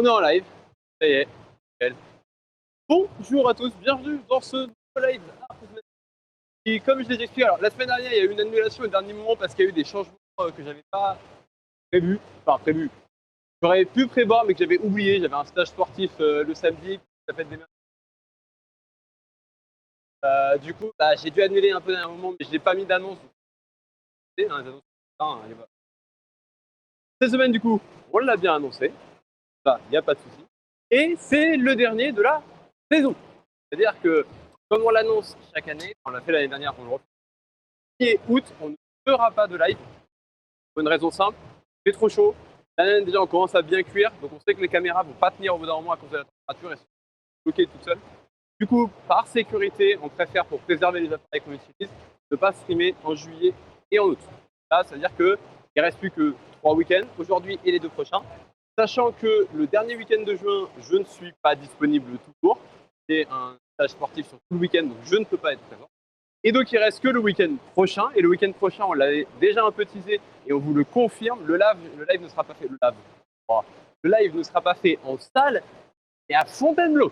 On est en live, ça y est. Nickel. Bonjour à tous, bienvenue dans ce nouveau live. Et comme je l'ai expliqué, alors la semaine dernière, il y a eu une annulation au dernier moment parce qu'il y a eu des changements que j'avais pas prévus. Enfin, prévus. J'aurais pu prévoir, mais que j'avais oublié. J'avais un stage sportif le samedi, ça fait des du coup, j'ai dû annuler un peu à un moment, mais je n'ai pas mis d'annonce. Les annonces, cette semaine, du coup, on l'a bien annoncé. Ça, il n'y a pas de souci. Et c'est le dernier de la saison. C'est-à-dire que, comme on l'annonce chaque année, on l'a fait l'année dernière, on le refait. 1er août, on ne fera pas de live. Pour une raison simple, il fait trop chaud. Là, déjà, on commence à bien cuire, donc on sait que les caméras ne vont pas tenir au bout d'un moment à cause de la température et sont bloquées toutes seules. Du coup, par sécurité, on préfère, pour préserver les appareils qu'on utilise, ne pas streamer en juillet et en août. Là, ça veut dire qu'il ne reste plus que 3 week-ends, aujourd'hui et les 2 prochains. Sachant que le dernier week-end de juin, je ne suis pas disponible toujours. C'est un stage sportif sur tout le week-end, donc je ne peux pas être présent. Et donc il reste que le week-end prochain. Et le week-end prochain, on l'avait déjà un peu teasé et on vous le confirme. Le live ne sera pas fait. Le live ne sera pas fait en salle et à Fontainebleau.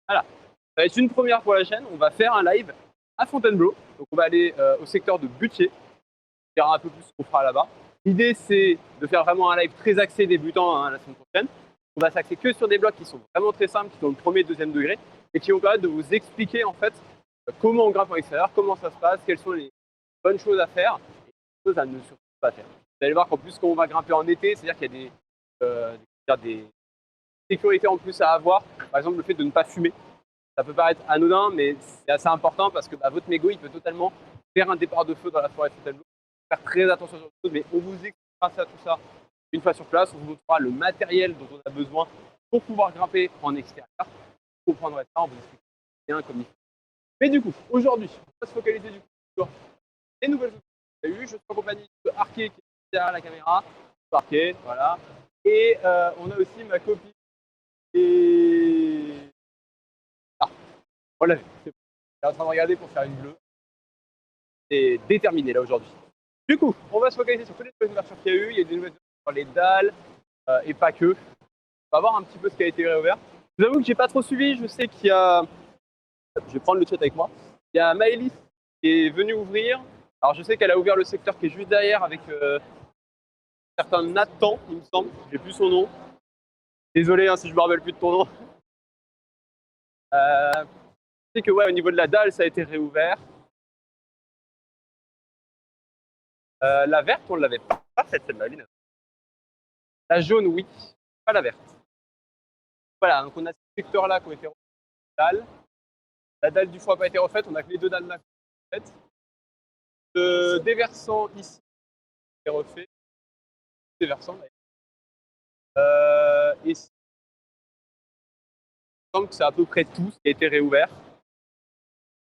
Voilà. Ça va être une première pour la chaîne. On va faire un live à Fontainebleau. Donc on va aller au secteur de Butier. On verra un peu plus ce qu'on fera là-bas. L'idée, c'est de faire vraiment un live très axé débutant la semaine prochaine. On va s'axer que sur des blocs qui sont vraiment très simples, qui sont le premier et deuxième degré, et qui vont permettre de vous expliquer en fait comment on grimpe en extérieur, comment ça se passe, quelles sont les bonnes choses à faire et les choses à ne surtout pas faire. Vous allez voir qu'en plus, quand on va grimper en été, c'est-à-dire qu'il y a des sécurités en plus à avoir. Par exemple, le fait de ne pas fumer. Ça peut paraître anodin, mais c'est assez important parce que votre mégot, il peut totalement faire un départ de feu dans la forêt de Fontainebleau. Faire très attention sur les choses, mais on vous expliquera tout ça une fois sur place. On vous montrera le matériel dont on a besoin pour pouvoir grimper en extérieur. Vous comprendrez ça, on vous expliquera bien comme il faut. Mais du coup, aujourd'hui, on va se focaliser du coup sur les nouvelles choses qu'il y a eu. Je suis en compagnie de Arké qui est derrière la caméra. Arké, voilà. Et on a aussi ma copine et... on l'a vu. Elle est en train de regarder pour faire une bleue. C'est déterminé là aujourd'hui. Du coup, on va se focaliser sur toutes les nouvelles ouvertures qu'il y a eu. Il y a des nouvelles ouvertures sur les dalles et pas que. On va voir un petit peu ce qui a été réouvert. Je vous avoue que j'ai pas trop suivi. Je sais qu'il y a. Je vais prendre le chat avec moi. Il y a Maëlys qui est venue ouvrir. Alors je sais qu'elle a ouvert le secteur qui est juste derrière avec certain Nathan, il me semble. J'ai plus son nom. Désolé si je me rappelle plus de ton nom. Je sais que au niveau de la dalle, ça a été réouvert. La verte, on ne l'avait pas faite celle-là. La jaune, oui, pas la verte. Voilà, donc on a ces secteurs-là qui ont été refaits. Dalle. La dalle du foie n'a pas été refaite, on a que les 2 dalles là qui ont été refaites. Le déversant ici est refait. Déversant d'ailleurs. Ici, il me semble que c'est à peu près tout ce qui a été réouvert.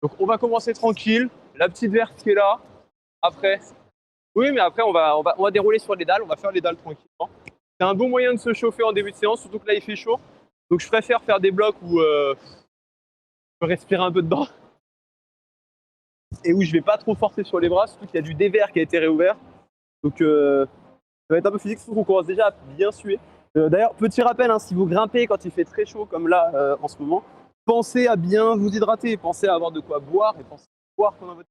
Donc on va commencer tranquille. La petite verte qui est là. Après, oui, mais après on va dérouler sur les dalles. On va faire les dalles tranquillement. C'est un bon moyen de se chauffer en début de séance, surtout que là il fait chaud. Donc je préfère faire des blocs où je peux respirer un peu dedans et où je vais pas trop forcer sur les bras, surtout qu'il y a du dévers qui a été réouvert. Donc ça va être un peu physique, surtout qu'on commence déjà à bien suer. D'ailleurs, petit rappel, si vous grimpez quand il fait très chaud comme là en ce moment, pensez à bien vous hydrater, pensez à avoir de quoi boire et pensez à boire pendant votre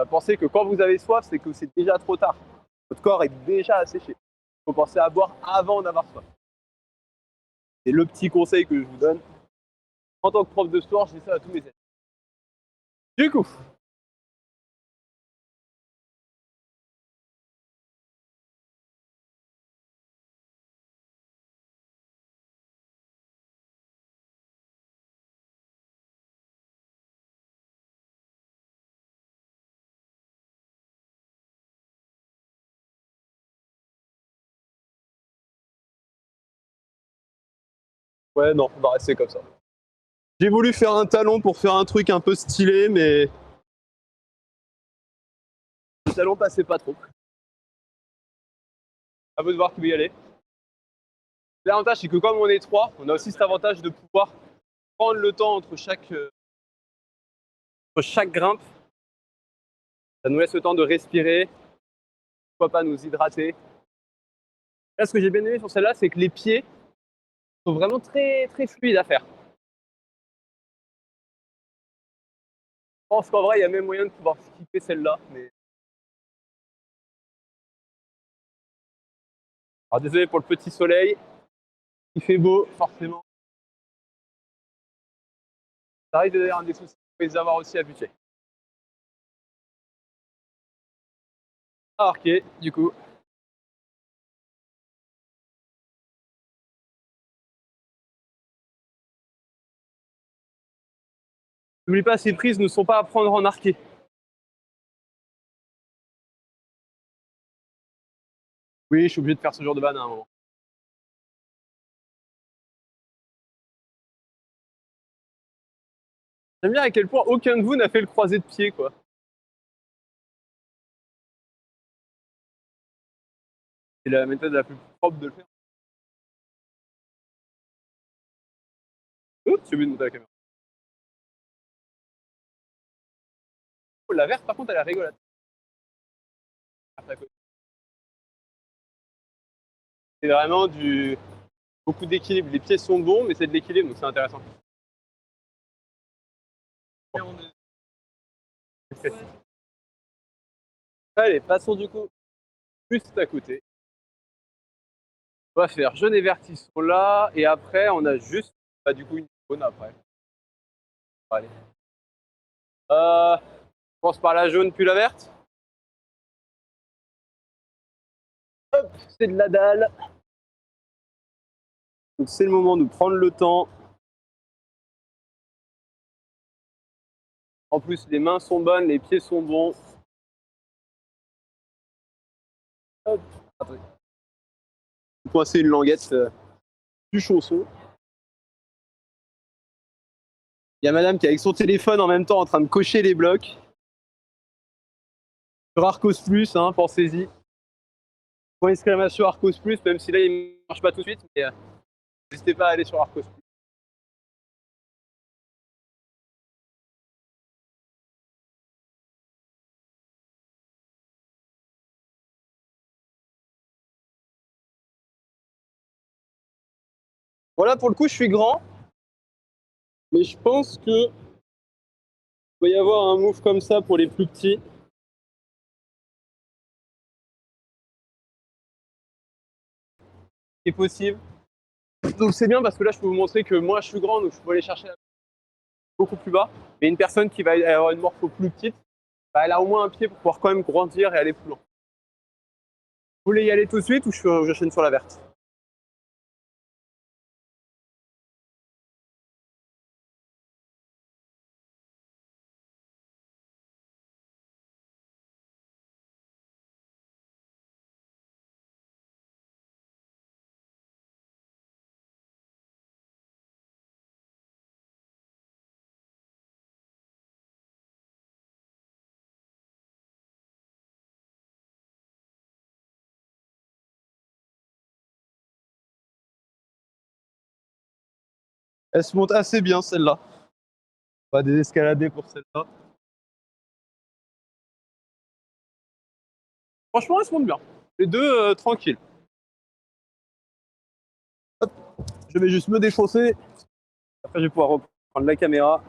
pensez que quand vous avez soif, c'est que c'est déjà trop tard. Votre corps est déjà asséché. Il faut penser à boire avant d'avoir soif. C'est le petit conseil que je vous donne. En tant que prof de sport, je dis ça à tous mes élèves. Du coup, ouais, non, on va rester comme ça. J'ai voulu faire un talon pour faire un truc un peu stylé, mais le talon passait pas trop. À vous de voir qui veut y aller. L'avantage, c'est que comme on est 3, on a aussi cet avantage de pouvoir prendre le temps entre chaque grimpe. Ça nous laisse le temps de respirer, pourquoi pas nous hydrater. Là, ce que j'ai bien aimé sur celle-là, c'est que les pieds sont vraiment très, très fluides à faire. Je pense qu'en vrai, il y a même moyen de pouvoir skipper celle-là. Mais... Alors désolé pour le petit soleil. Il fait beau, forcément. Ça arrive d'ailleurs un des soucis, il faut les avoir aussi habitués. Ah, ok, du coup. N'oublie pas, ces prises ne sont pas à prendre en arqué. Oui, je suis obligé de faire ce genre de banne à un moment. J'aime bien à quel point aucun de vous n'a fait le croisé de pied, quoi. C'est la méthode la plus propre de le faire. Oups, j'ai oublié de monter la caméra. Oh, la verte, par contre, elle est rigolote. C'est vraiment beaucoup d'équilibre. Les pieds sont bons, mais c'est de l'équilibre, donc c'est intéressant. Allez, passons du coup juste à côté. On va faire jaune et vert, ils sont là, et après, on a juste, du coup, une jaune après. Allez. Je commence par la jaune puis la verte. Hop, c'est de la dalle. Donc c'est le moment de prendre le temps. En plus, les mains sont bonnes, les pieds sont bons. Hop, attendez. Coincer une languette du chausson. Il y a madame qui est avec son téléphone en même temps en train de cocher les blocs. Sur Arcos Plus, hein, pensez-y. Point d'exclamation Arcos Plus, même si là il ne marche pas tout de suite, mais n'hésitez pas à aller sur Arcos Plus. Voilà, pour le coup, je suis grand, mais je pense que il va y avoir un move comme ça pour les plus petits. C'est possible. Donc c'est bien parce que là, je peux vous montrer que moi, je suis grand, donc je peux aller chercher beaucoup plus bas. Mais une personne qui va avoir une morpho plus petite, elle a au moins un pied pour pouvoir quand même grandir et aller plus loin. Vous voulez y aller tout de suite ou j'enchaîne sur la verte? Elle se monte assez bien celle-là. On va désescalader pour celle-là. Franchement, elle se monte bien. Les deux tranquilles. Hop, je vais juste me déchausser. Après, je vais pouvoir reprendre la caméra.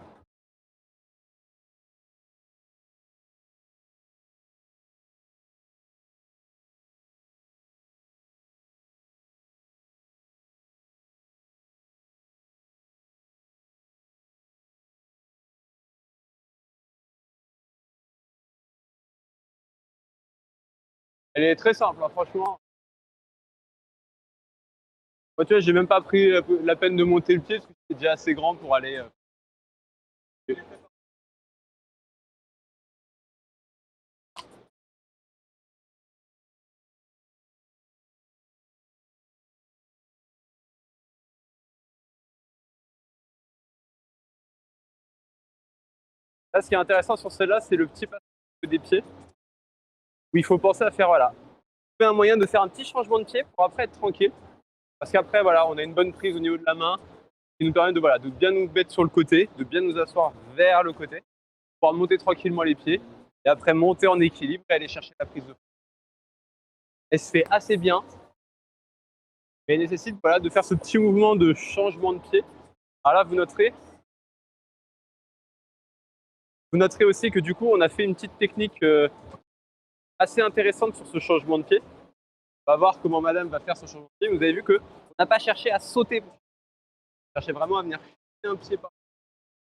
Elle est très simple, hein, franchement. Moi, tu vois, j'ai même pas pris la peine de monter le pied parce que c'est déjà assez grand pour aller. Là, ce qui est intéressant sur celle-là, c'est le petit passage des pieds où il faut penser à faire voilà. Trouver un moyen de faire un petit changement de pied pour après être tranquille. Parce qu'après, voilà, on a une bonne prise au niveau de la main qui nous permet de, voilà, de bien nous mettre sur le côté, de bien nous asseoir vers le côté, pouvoir monter tranquillement les pieds et après monter en équilibre et aller chercher la prise de. Elle se fait assez bien. mais nécessite voilà, de faire ce petit mouvement de changement de pied. Alors là, vous noterez aussi que du coup, on a fait une petite technique assez intéressante sur ce changement de pied. On va voir comment madame va faire son changement de pied. Vous avez vu qu'on n'a pas cherché à sauter. On cherchait vraiment à venir chercher un pied par.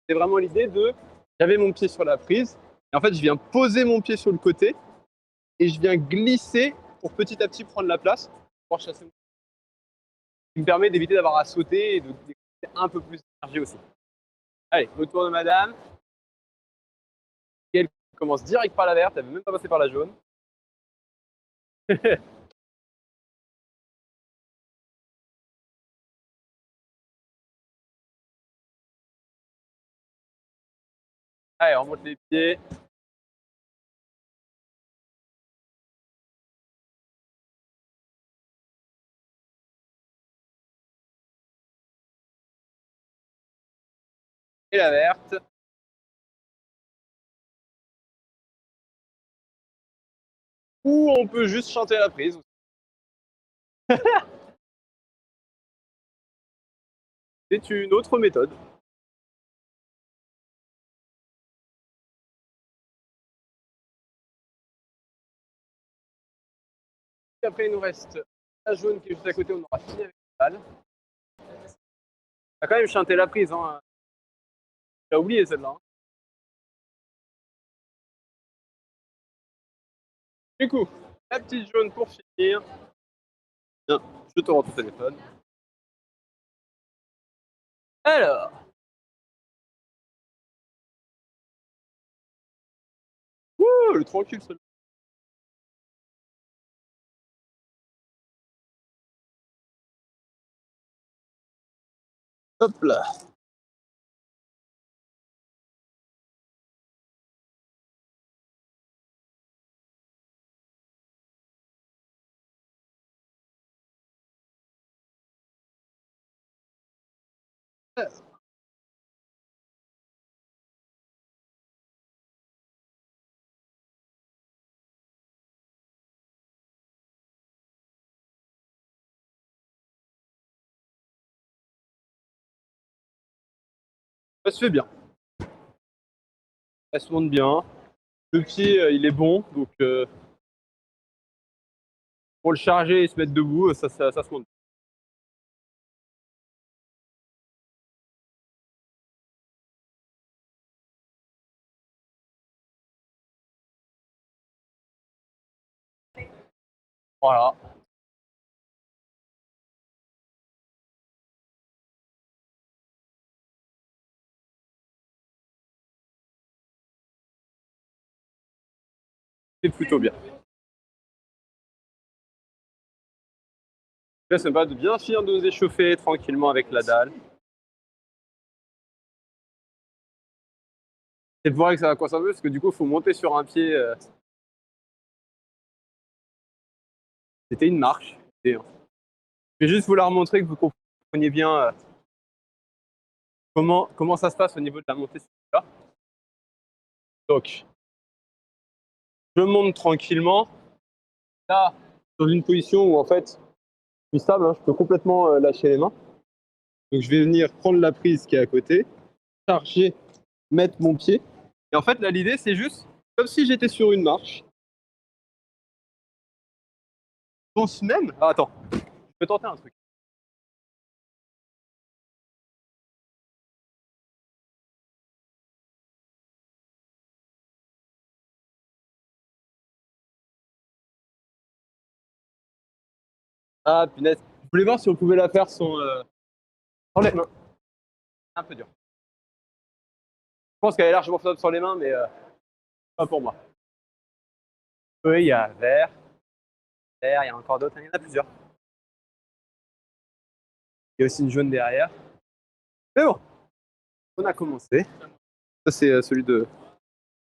C'est vraiment l'idée de, j'avais mon pied sur la prise, et en fait, je viens poser mon pied sur le côté, et je viens glisser pour petit à petit prendre la place, pour pouvoir chasser mon pied. Ce qui me permet d'éviter d'avoir à sauter et de dégager un peu plus d'énergie aussi. Allez, retour de madame. Elle commence direct par la verte, elle ne veut même pas passer par la jaune. Allez, on remonte les pieds. Et la verte. Ou on peut juste chanter à la prise. C'est une autre méthode. Et après, il nous reste la jaune qui est juste à côté, on aura fini avec la balle. On a quand même chanté la prise, hein. J'ai oublié celle-là. Hein. Du coup, la petite jaune pour finir. Tiens, je te rends ton téléphone. Alors, le tranquille celui-là. Hop là. Ça se fait bien. Ça se monte bien. Le pied, il est bon, donc pour le charger et se mettre debout, ça se monte. Voilà. C'est plutôt bien. Là, c'est pas de bien finir de nous échauffer tranquillement avec la dalle. Et de voir que ça va coincer un peu, parce que du coup, il faut monter sur un pied. C'était une marche. Je vais juste vous la remontrer, que vous compreniez bien comment ça se passe au niveau de la montée sur là. Donc, je monte tranquillement. Là, dans une position où en fait, je suis stable, hein, je peux complètement lâcher les mains. Donc, je vais venir prendre la prise qui est à côté, charger, mettre mon pied. Et en fait, là, l'idée, c'est juste comme si j'étais sur une marche. Je pense même. Ah, attends, je peux tenter un truc. Ah, punaise. Je voulais voir si on pouvait la faire sans les mains. Un peu dur. Je pense qu'elle est largement faisable sans les mains, mais pas pour moi. Oui, il y a vert, vert, il y a encore d'autres, il y en a plusieurs. Il y a aussi une jaune derrière. Mais bon, on a commencé. Ça, c'est celui de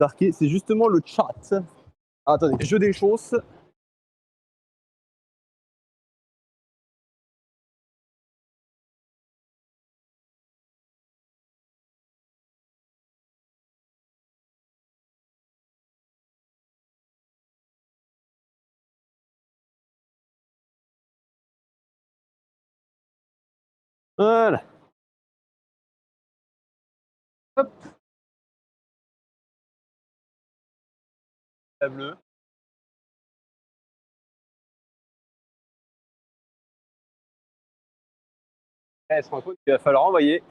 Darky. C'est justement le chat. Ah, attendez, je déchausse. Voilà. Hop, la bleue. Elle se rend compte qu'il va falloir envoyer.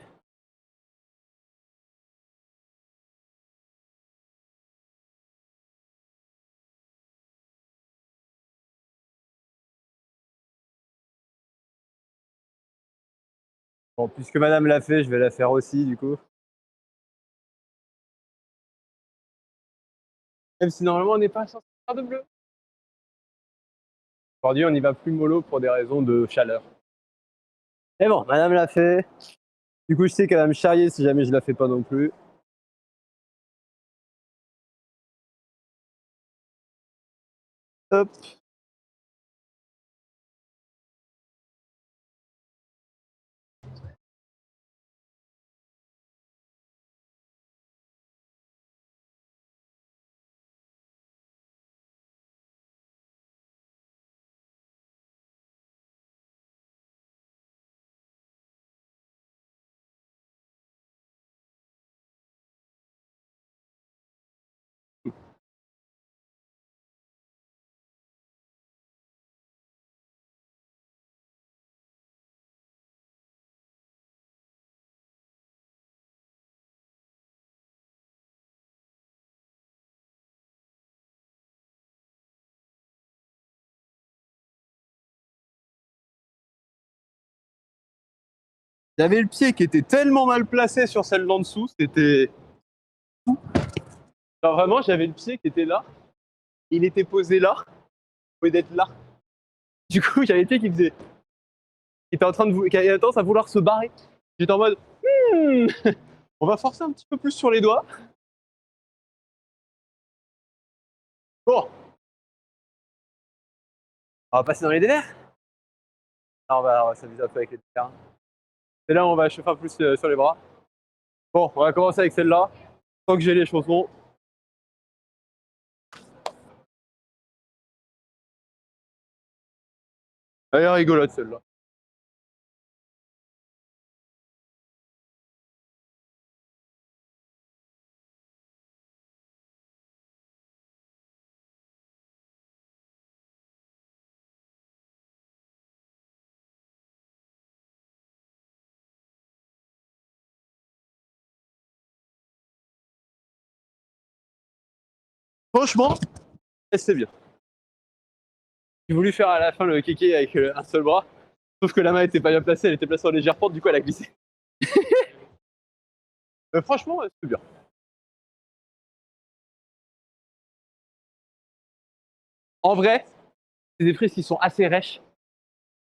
Bon, puisque madame l'a fait, je vais la faire aussi, du coup. Même si normalement on n'est pas censé faire de bleu. Aujourd'hui, on y va plus mollo pour des raisons de chaleur. Mais bon, madame l'a fait. Du coup, je sais qu'elle va me charrier si jamais je la fais pas non plus. Hop. J'avais le pied qui était tellement mal placé sur celle d'en dessous, c'était fou. Genre vraiment, j'avais le pied qui était là, il était posé là, au lieu d'être là. Du coup, j'avais le pied qui faisait, qui était en train de, qui avait tendance à vouloir se barrer. J'étais en mode, hmm, on va forcer un petit peu plus sur les doigts. Bon, on va passer dans les délais. Ah, on va s'amuser un peu avec les délais. C'est là où on va chauffer un peu plus sur les bras. Bon, on va commencer avec celle-là. Tant que j'ai les chaussons. Elle est rigolote celle-là. Franchement, c'est bien. J'ai voulu faire à la fin le kéké avec un seul bras, sauf que la main était pas bien placée, elle était placée en légère pente, du coup elle a glissé. Franchement, c'est bien. En vrai, c'est des frites qui sont assez rêches,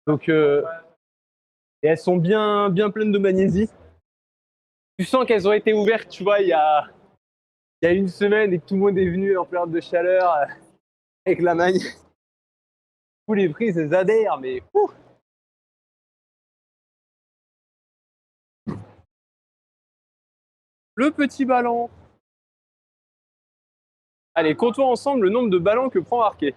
donc et elles sont bien pleines de magnésie. Tu sens qu'elles ont été ouvertes, tu vois, il y a une semaine et que tout le monde est venu en période de chaleur avec la magne. Tous les frites, elles adhèrent, mais ouh. Le petit ballon. Allez, comptons ensemble le nombre de ballons que prend Arquet.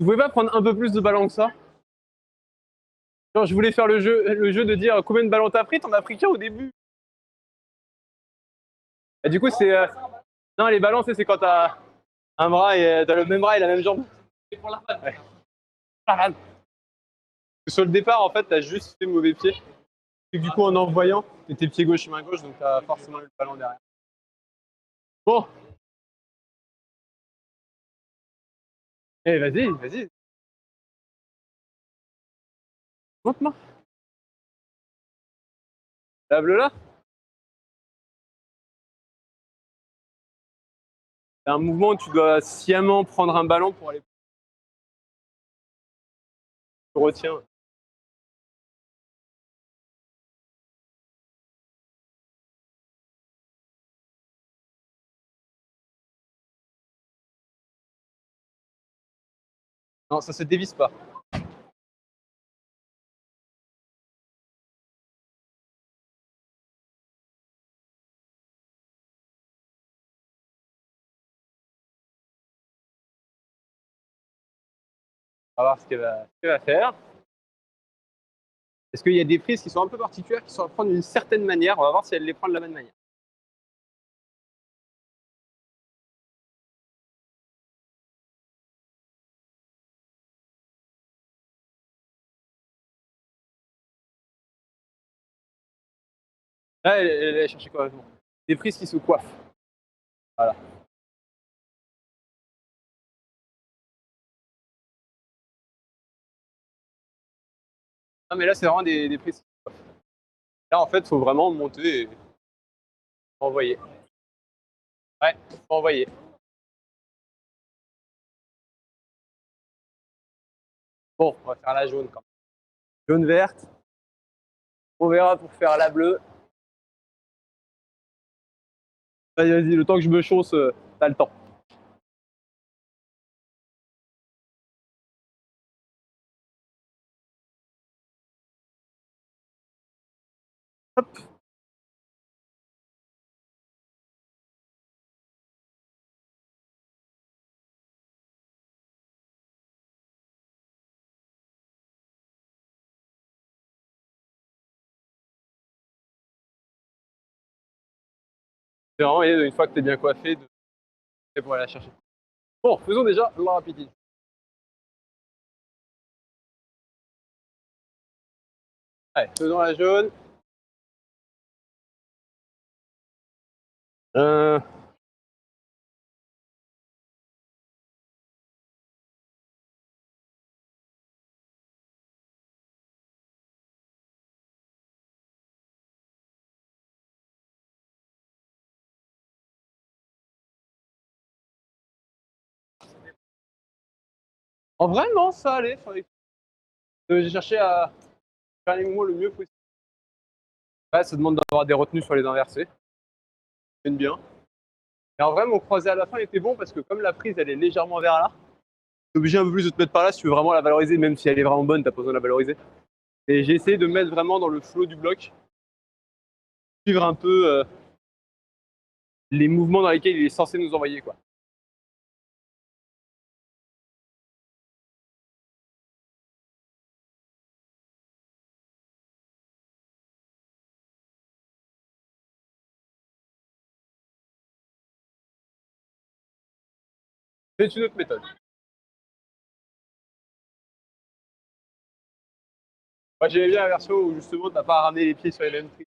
Vous pouvez pas prendre un peu plus de ballons que ça? Genre, je voulais faire le jeu de dire combien de ballons t'as pris, t'en as pris qu'un au début. Et du coup, c'est. Non, les ballons, c'est quand t'as un bras et t'as le même bras et la même jambe. C'est pour la vanne. Ouais. La vanne. Sur le départ, en fait, t'as juste fait mauvais pied. Et du coup, en envoyant, t'étais pied gauche et main gauche, donc t'as forcément eu le ballon derrière. Bon, eh, vas-y, vas-y. Montre-moi. La bleue là, c'est un mouvement où tu dois sciemment prendre un ballon pour aller. Tu retiens. Non, ça se dévisse pas. On va voir ce qu'elle va faire. Est-ce qu'il y a des prises qui sont un peu particulières, qui sont à prendre d'une certaine manière? On va voir si elle les prend de la même manière. Là, elle a cherché quoi? Des prises qui se coiffent. Voilà. Non, mais là, c'est vraiment des prises qui se coiffent. Là, en fait, il faut vraiment monter et envoyer. Ouais, faut envoyer. Bon, on va faire la jaune quand même. Jaune verte. On verra pour faire la bleue. Vas-y, le temps que je me chausse, t'as le temps. Hop. C'est vraiment, une fois que t'es bien coiffé, pour aller la chercher. Bon, faisons déjà la rapidité. Allez, faisons la jaune. Euh, En vrai, non, ça allait. J'ai cherché à faire les mouvements le mieux possible. Ouais, ça demande d'avoir des retenues sur les inversés. C'est bien. Et en vrai, mon croisé à la fin était bon parce que comme la prise, elle est légèrement vers là, t'es obligé un peu plus de te mettre par là si tu veux vraiment la valoriser, même si elle est vraiment bonne, t'as pas besoin de la valoriser. Et j'ai essayé de me mettre vraiment dans le flow du bloc, suivre un peu les mouvements dans lesquels il est censé nous envoyer, quoi. C'est une autre méthode. Moi, j'aimais bien la version où justement t'as pas à ramener les pieds sur les mêmes prises.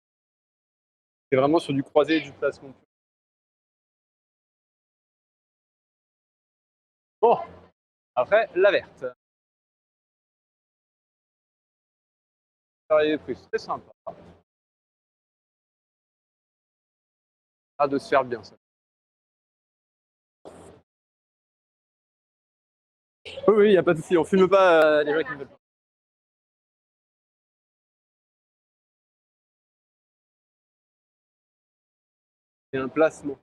C'est vraiment sur du croisé et du placement. Bon, après, la verte. Travailler les prises, c'est sympa. Ah, de se faire bien, ça. Oui, oui, y a pas de souci, on filme pas les gens qui ne veulent pas. C'est un placement.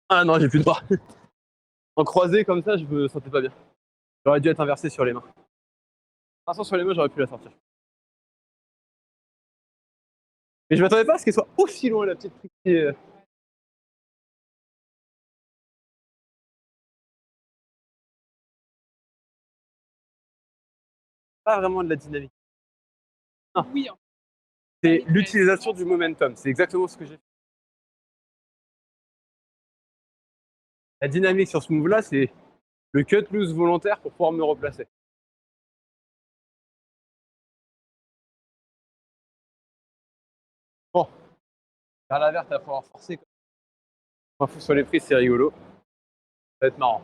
Ah non, j'ai plus de bras. En croisé comme ça, je me sentais pas bien. J'aurais dû être inversé sur les mains. Vincent sur les mains, j'aurais pu la sortir. Mais je m'attendais pas à ce qu'elle soit aussi loin, la petite truc. Pas vraiment de la dynamique. Non. Oui, hein. C'est l'utilisation du momentum. C'est exactement ce que j'ai fait. La dynamique sur ce move-là, c'est le cut loose volontaire pour pouvoir me replacer. Bon, vers la verte, il va falloir forcer. Un fou sur les prises, c'est rigolo. Ça va être marrant.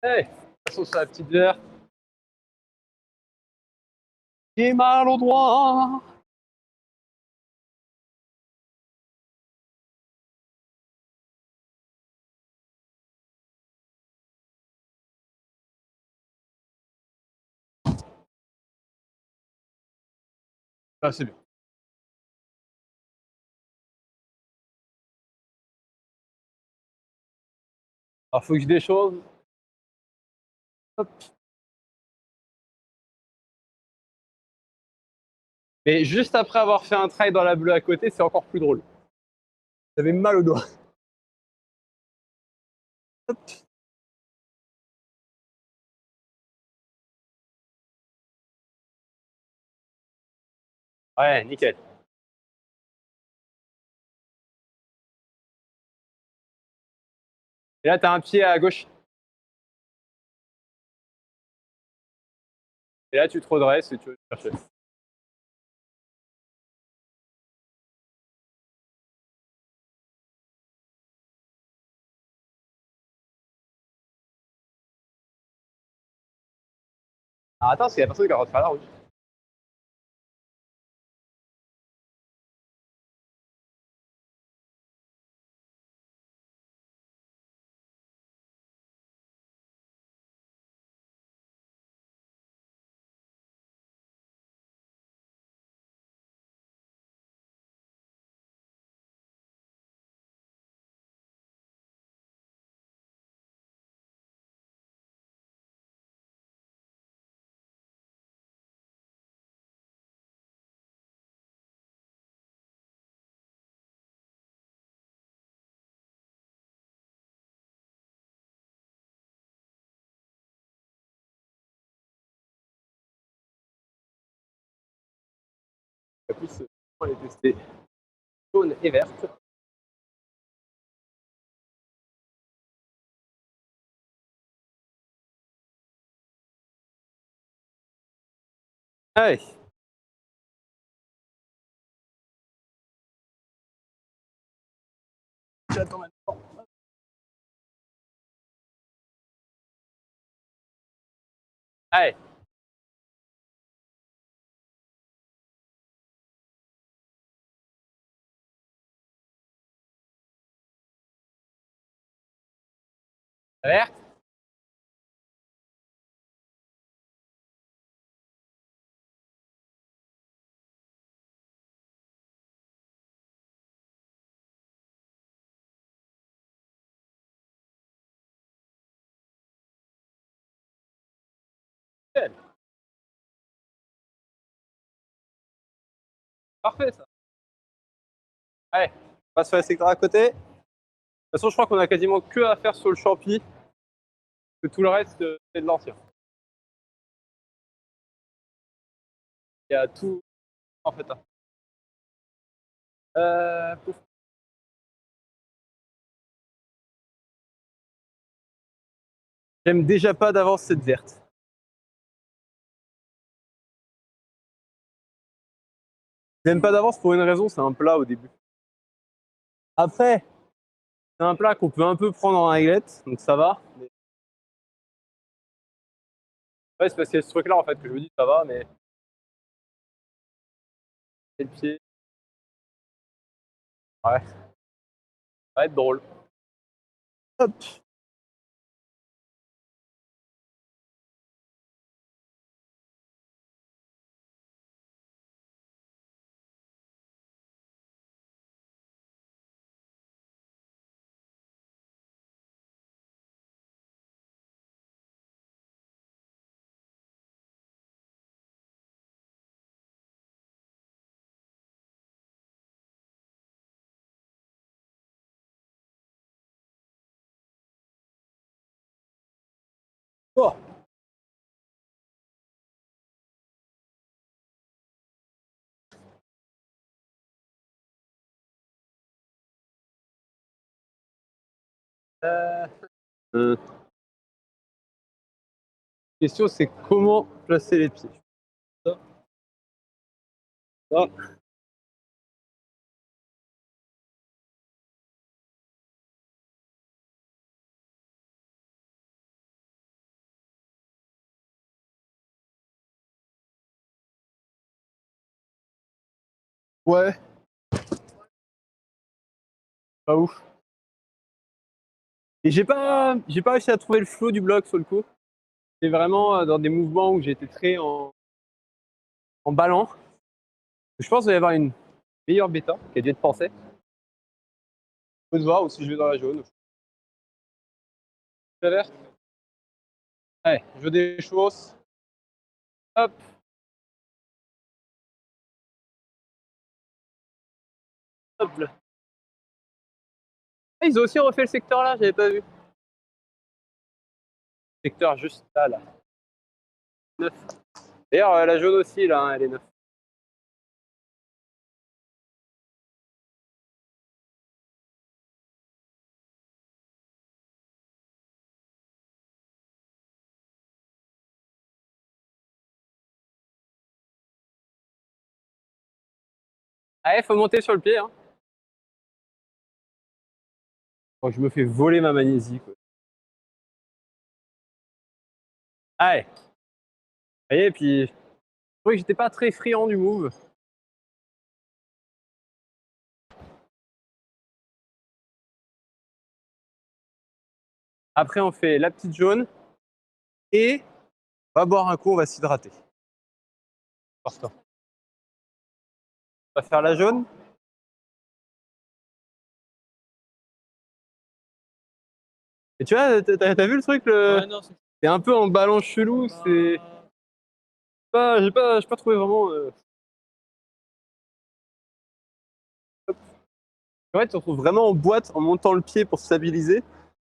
Hey, passons sur la petite verte. Pied mal au droit. Ah, c'est bien. Alors, faut que je des choses. Hop. Mais juste après avoir fait un trail dans la bleue à côté, c'est encore plus drôle. J'avais mal au doigt. Hop. Ouais, nickel. Et là, t'as un pied à gauche. Et là, tu te redresses et tu vas te chercher. Alors attends, parce qu'il y a personne qui a le droit de faire la route. En plus, on les tester jaune et verte. Allez. J'attends maintenant. Allez. Verte. Nickel. Parfait, ça. Allez. On passe sur les secteurs à côté. De toute façon, je crois qu'on a quasiment que à faire sur le champi. Que tout le reste, c'est de l'ancien. Il y a tout, en fait. Hein. Pouf. J'aime déjà pas d'avance cette verte. J'aime pas d'avance pour une raison, c'est un plat au début. Après, c'est un plat qu'on peut un peu prendre en réglette, donc ça va. Mais... Ouais, c'est parce qu'il y a ce truc-là en fait que je me dis ça va, mais c'est le pied. Ouais, ça va être drôle. Hop. Oh. Euh, euh, question c'est comment placer les pieds. Ça, ça. Ouais, pas ouf. Et j'ai pas réussi à trouver le flow du bloc sur le coup. C'est vraiment dans des mouvements où j'étais très en ballant. Je pense qu'il va y avoir une meilleure bêta qui a dû être pensée. On peut te voir ou si je vais dans la jaune. La verte. Allez, je des choses. Hop, hop là. Ah, ils ont aussi refait le secteur là, j'avais pas vu. Secteur juste là, là. 9. D'ailleurs, la jaune aussi, là, hein, elle est 9. Allez, faut monter sur le pied. Hein. Oh, je me fais voler ma magnésie. Quoi. Allez, vous voyez, puis je trouvais que j'étais pas très friand du move. Après, on fait la petite jaune et on va boire un coup, on va s'hydrater. Important. On va faire la jaune. Et tu vois, t'as vu le truc Ouais, non, c'est un peu en ballon chelou, c'est. J'ai pas trouvé vraiment. En fait, tu te retrouves vraiment en boîte en montant le pied pour se stabiliser.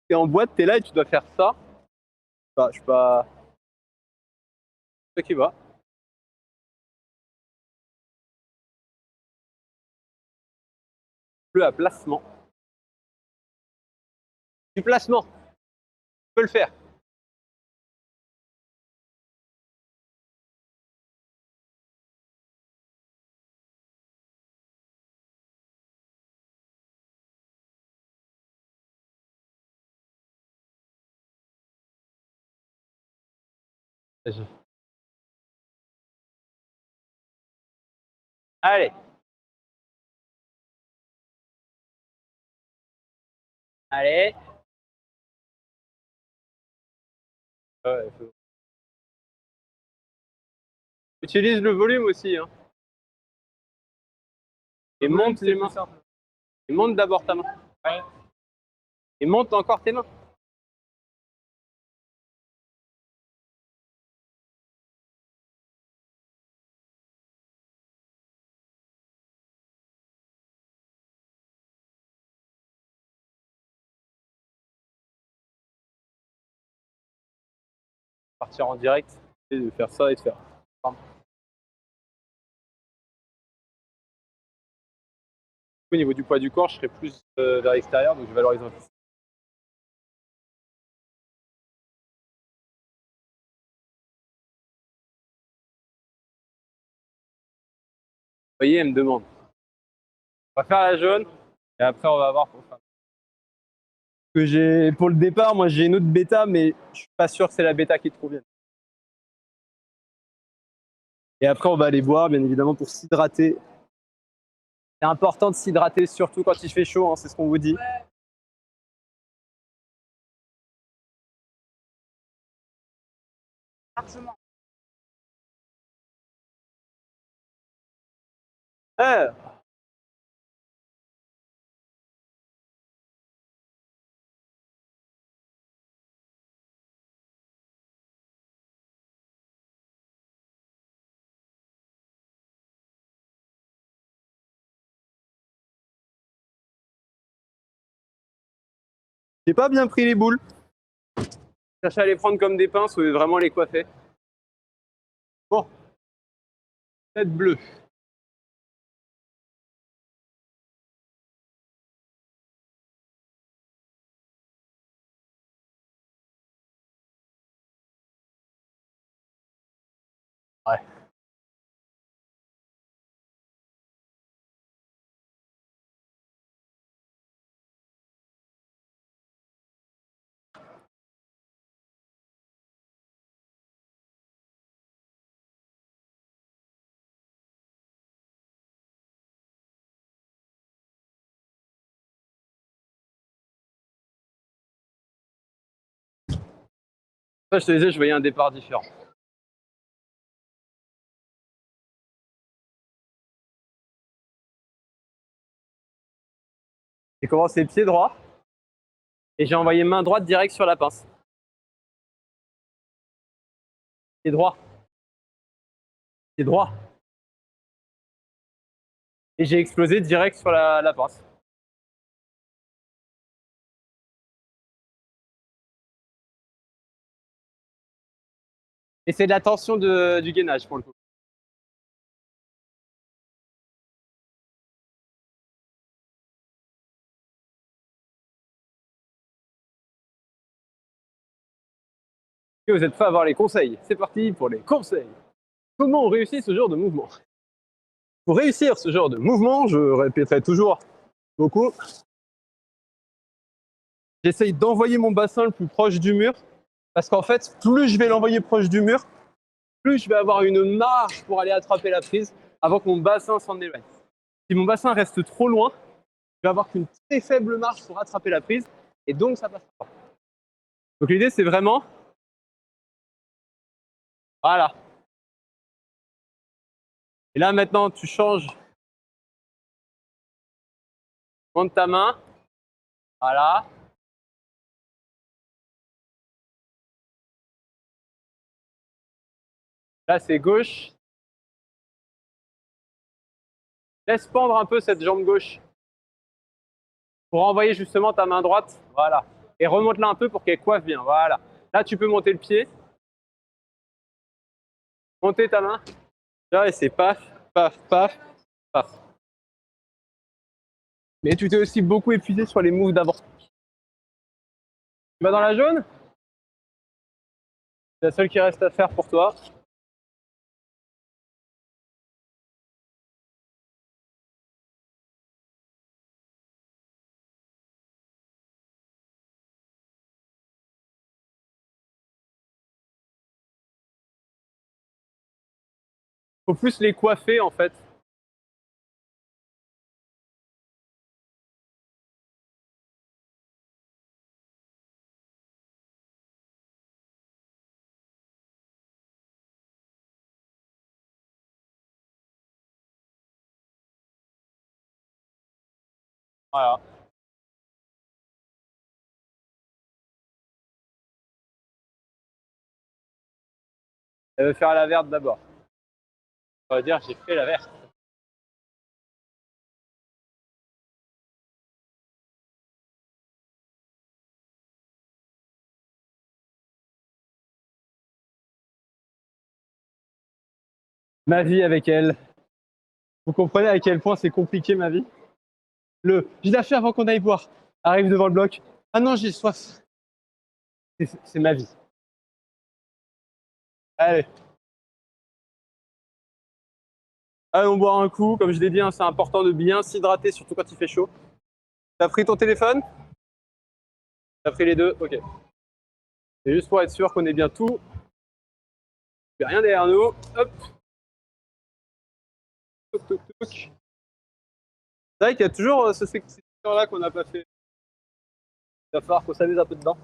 Et en boîte, t'es là et tu dois faire ça. Bah, je suis pas. C'est ça qui va. Bleu à placement. Du placement, tu peux le faire. Allez, allez. Ouais, utilise le volume aussi. Hein. Et monte tes mains. Et monte d'abord ta main. Ouais. Et monte encore tes mains. Partir en direct, et de faire ça et de faire. Pardon. Au niveau du poids du corps, je serai plus vers l'extérieur, donc je valorise un peu. Vous voyez, elle me demande. On va faire la jaune et après on va voir pour faire. Que j'ai pour le départ, moi j'ai une autre bêta, mais je suis pas sûr que c'est la bêta qui te convienne. Et après on va aller boire, bien évidemment, pour s'hydrater. C'est important de s'hydrater, surtout quand il fait chaud, hein, c'est ce qu'on vous dit. Largement. Ouais, j'ai pas bien pris les boules. Chercher à les prendre comme des pinces ou vraiment les coiffer. Bon, tête bleue. Ouais. Ça, je te disais, je voyais un départ différent. J'ai commencé pied droit et j'ai envoyé main droite direct sur la pince. Pied droit. Pied droit. Et j'ai explosé direct sur la pince. Et c'est de la tension du gainage pour le coup. Et vous êtes prêts à avoir les conseils? C'est parti pour les conseils. Comment on réussit ce genre de mouvement? Pour réussir ce genre de mouvement, je répéterai toujours beaucoup, j'essaye d'envoyer mon bassin le plus proche du mur, parce qu'en fait, plus je vais l'envoyer proche du mur, plus je vais avoir une marge pour aller attraper la prise avant que mon bassin s'en éloigne. Si mon bassin reste trop loin, je vais avoir qu'une très faible marge pour attraper la prise, et donc ça passe pas. Donc l'idée, c'est vraiment, voilà. Et là maintenant, tu changes, monte ta main, voilà. Là, c'est gauche. Laisse pendre un peu cette jambe gauche pour envoyer justement ta main droite. Voilà. Et remonte-la un peu pour qu'elle coiffe bien. Voilà. Là, tu peux monter le pied. Monter ta main. Là, et c'est paf, paf, paf, paf. Mais tu t'es aussi beaucoup épuisé sur les moves d'avant. Tu vas dans la jaune? C'est la seule qui reste à faire pour toi. Faut plus les coiffer en fait. Voilà. Elle veut faire la verte d'abord. On va dire, j'ai fait la verte. Ma vie avec elle. Vous comprenez à quel point c'est compliqué ma vie? Je la fais avant qu'on aille boire. Arrive devant le bloc. Ah non, j'ai soif. C'est ma vie. Allez. Allons boire un coup. Comme je l'ai dit, hein, c'est important de bien s'hydrater, surtout quand il fait chaud. T'as pris ton téléphone? T'as pris les deux? Ok. C'est juste pour être sûr qu'on ait bien tout. Il n'y a rien derrière nous. Hop. Toc, toc, toc. C'est vrai qu'il y a toujours ce secteur-là qu'on n'a pas fait. Il va falloir qu'on s'amuse un peu dedans.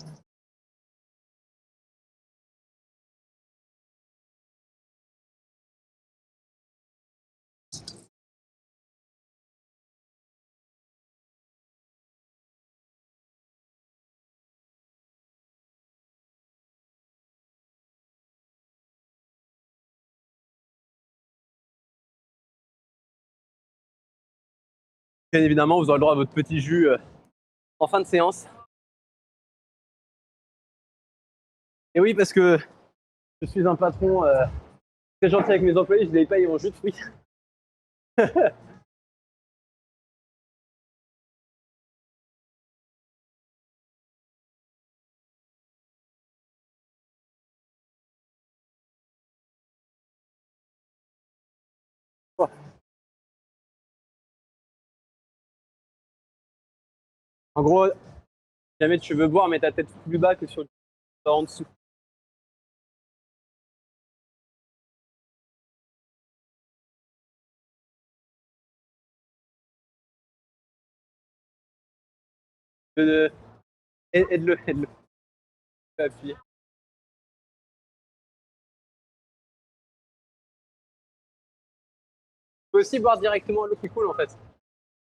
Bien évidemment, vous aurez le droit à votre petit jus en fin de séance. Et oui, parce que je suis un patron très gentil avec mes employés, je les paye en jus de fruits. En gros, si jamais tu veux boire, mets ta tête plus bas que sur le en dessous. Aide-le, aide-le. Appuyer. peux aussi boire directement l'eau qui coule en fait.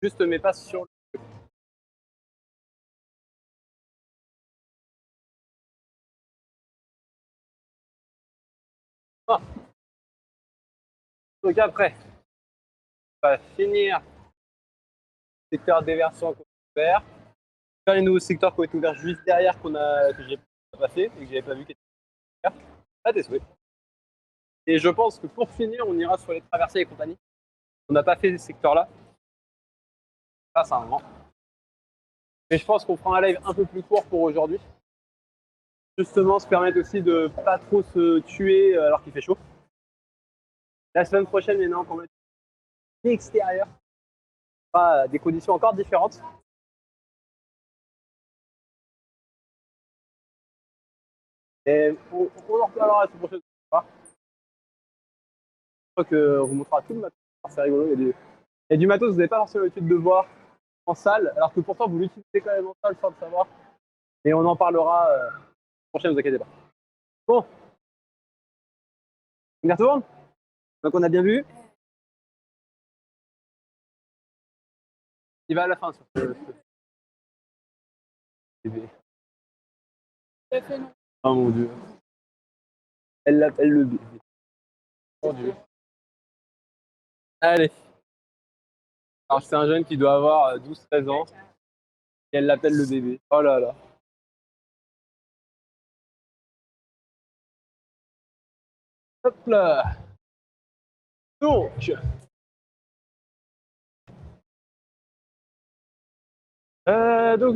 Juste mets pas sur. Ah. Donc après, on va finir le secteur déversant qu'on a ouvert. Faire les nouveaux secteurs qui ont été ouverts juste derrière que j'ai pas passé et que j'avais pas vu qui étaient ouverts. À tes souhaits. Et je pense que pour finir, on ira sur les traversées et compagnie. On n'a pas fait ces secteurs-là. Ça, c'est un moment. Mais je pense qu'on fera un live un peu plus court pour aujourd'hui. Justement, se permettre aussi de pas trop se tuer alors qu'il fait chaud. La semaine prochaine, il y en a qu'on va extérieur. Des conditions encore différentes. Et on en reparlera la semaine prochaine. Je crois qu'on vous montrera tout le matos. C'est rigolo. Il y a du matos que vous n'avez pas forcément l'habitude de voir en salle, alors que pourtant vous l'utilisez quand même en salle sans le savoir. Et on en parlera prochaine, ne vous inquiétez pas. Bon. On y retourne. Donc on a bien vu. Il va à la fin sur ce bébé. Oh mon dieu. Elle l'appelle le bébé. Mon dieu. Allez. Alors c'est un jeune qui doit avoir 12-13 ans. Et elle l'appelle le bébé. Oh là là. Hop là. Donc je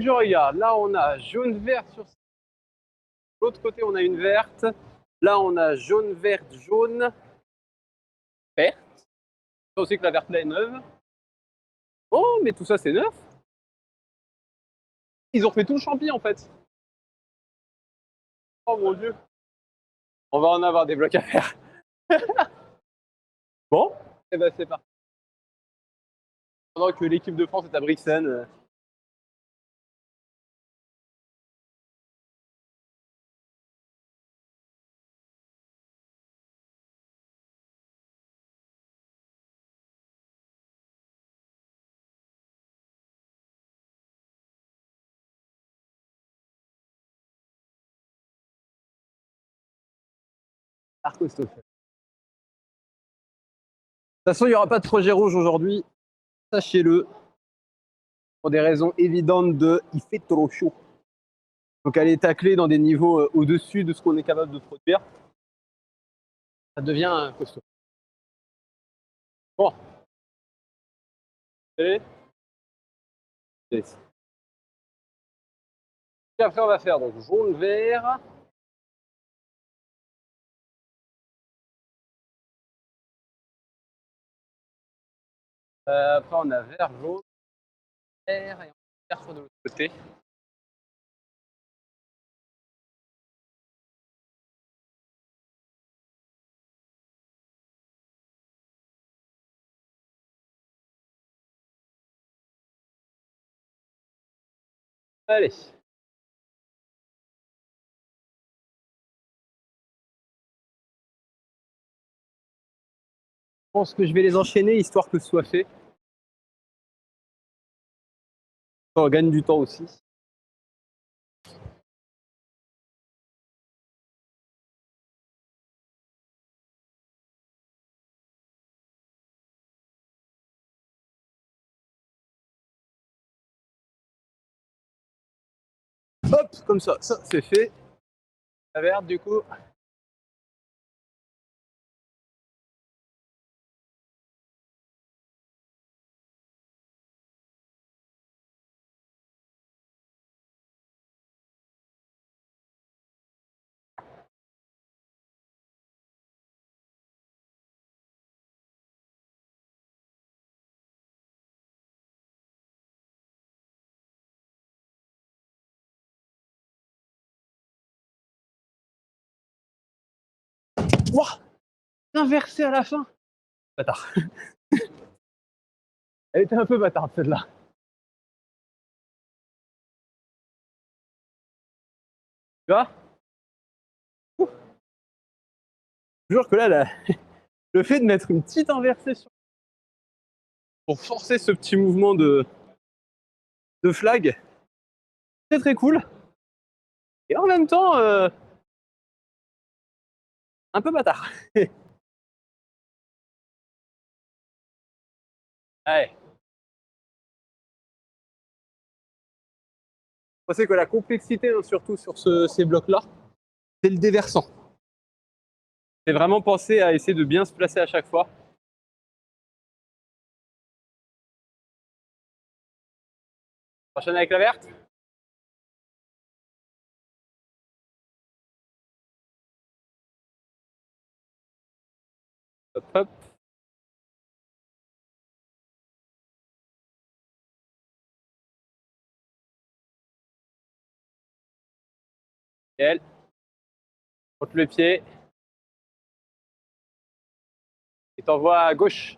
regarde. Là on a jaune vert sur l'autre côté on a une verte. Là on a jaune verte jaune verte. C'est aussi que la verte là est neuve. Oh mais tout ça c'est neuf. Ils ont fait tout le champi en fait. Oh mon dieu. On va en avoir des blocs à faire. Bon, et ben c'est parti. Pendant que l'équipe de France est à Brixen. De toute façon, il n'y aura pas de projet rouge aujourd'hui, sachez-le, pour des raisons évidentes de il fait trop chaud. Donc aller tacler dans des niveaux au-dessus de ce qu'on est capable de produire, ça devient costaud. Bon. Allez. Et après on va faire donc jaune vert. Après on a vert, jaune, vert et on va faire sur de l'autre côté. Allez. Je pense que je vais les enchaîner histoire que ce soit fait. On gagne du temps aussi. Hop, comme ça c'est fait. La verte du coup. Wouah, inversé à la fin. Bâtard. Elle était un peu bâtarde celle-là. Tu vois? Je jure que là, le fait de mettre une petite inversée sur pour forcer ce petit mouvement de flag. C'est très cool. Et en même temps, un peu bâtard. Ouais. Je pensais que la complexité, surtout sur ces blocs-là, c'est le déversant. C'est vraiment penser à essayer de bien se placer à chaque fois. Enchaîne avec la verte. Hop, hop. Nickel. Monte le pied. Et t'envoies à gauche.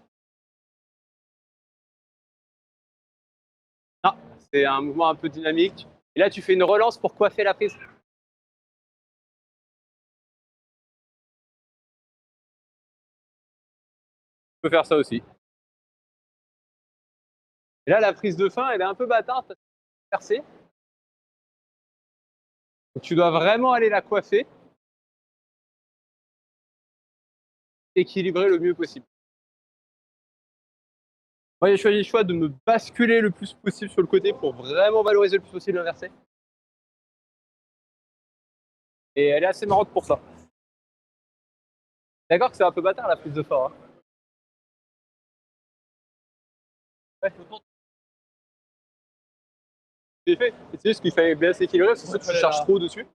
Non, c'est un mouvement un peu dynamique. Et là, tu fais une relance pour coiffer la prise. Tu peux faire ça aussi. Et là, la prise de fin, elle est un peu bâtarde parce qu'elle est percée. Donc, tu dois vraiment aller la coiffer. Équilibrer le mieux possible. Moi, j'ai choisi le choix de me basculer le plus possible sur le côté pour vraiment valoriser le plus possible l'inversé. Et elle est assez marrante pour ça. D'accord que c'est un peu bâtard la prise de fort. Hein. Ouais, c'est fait. C'est juste qu'il fallait bien s'équilibrer parce que sinon tu charges trop dessus.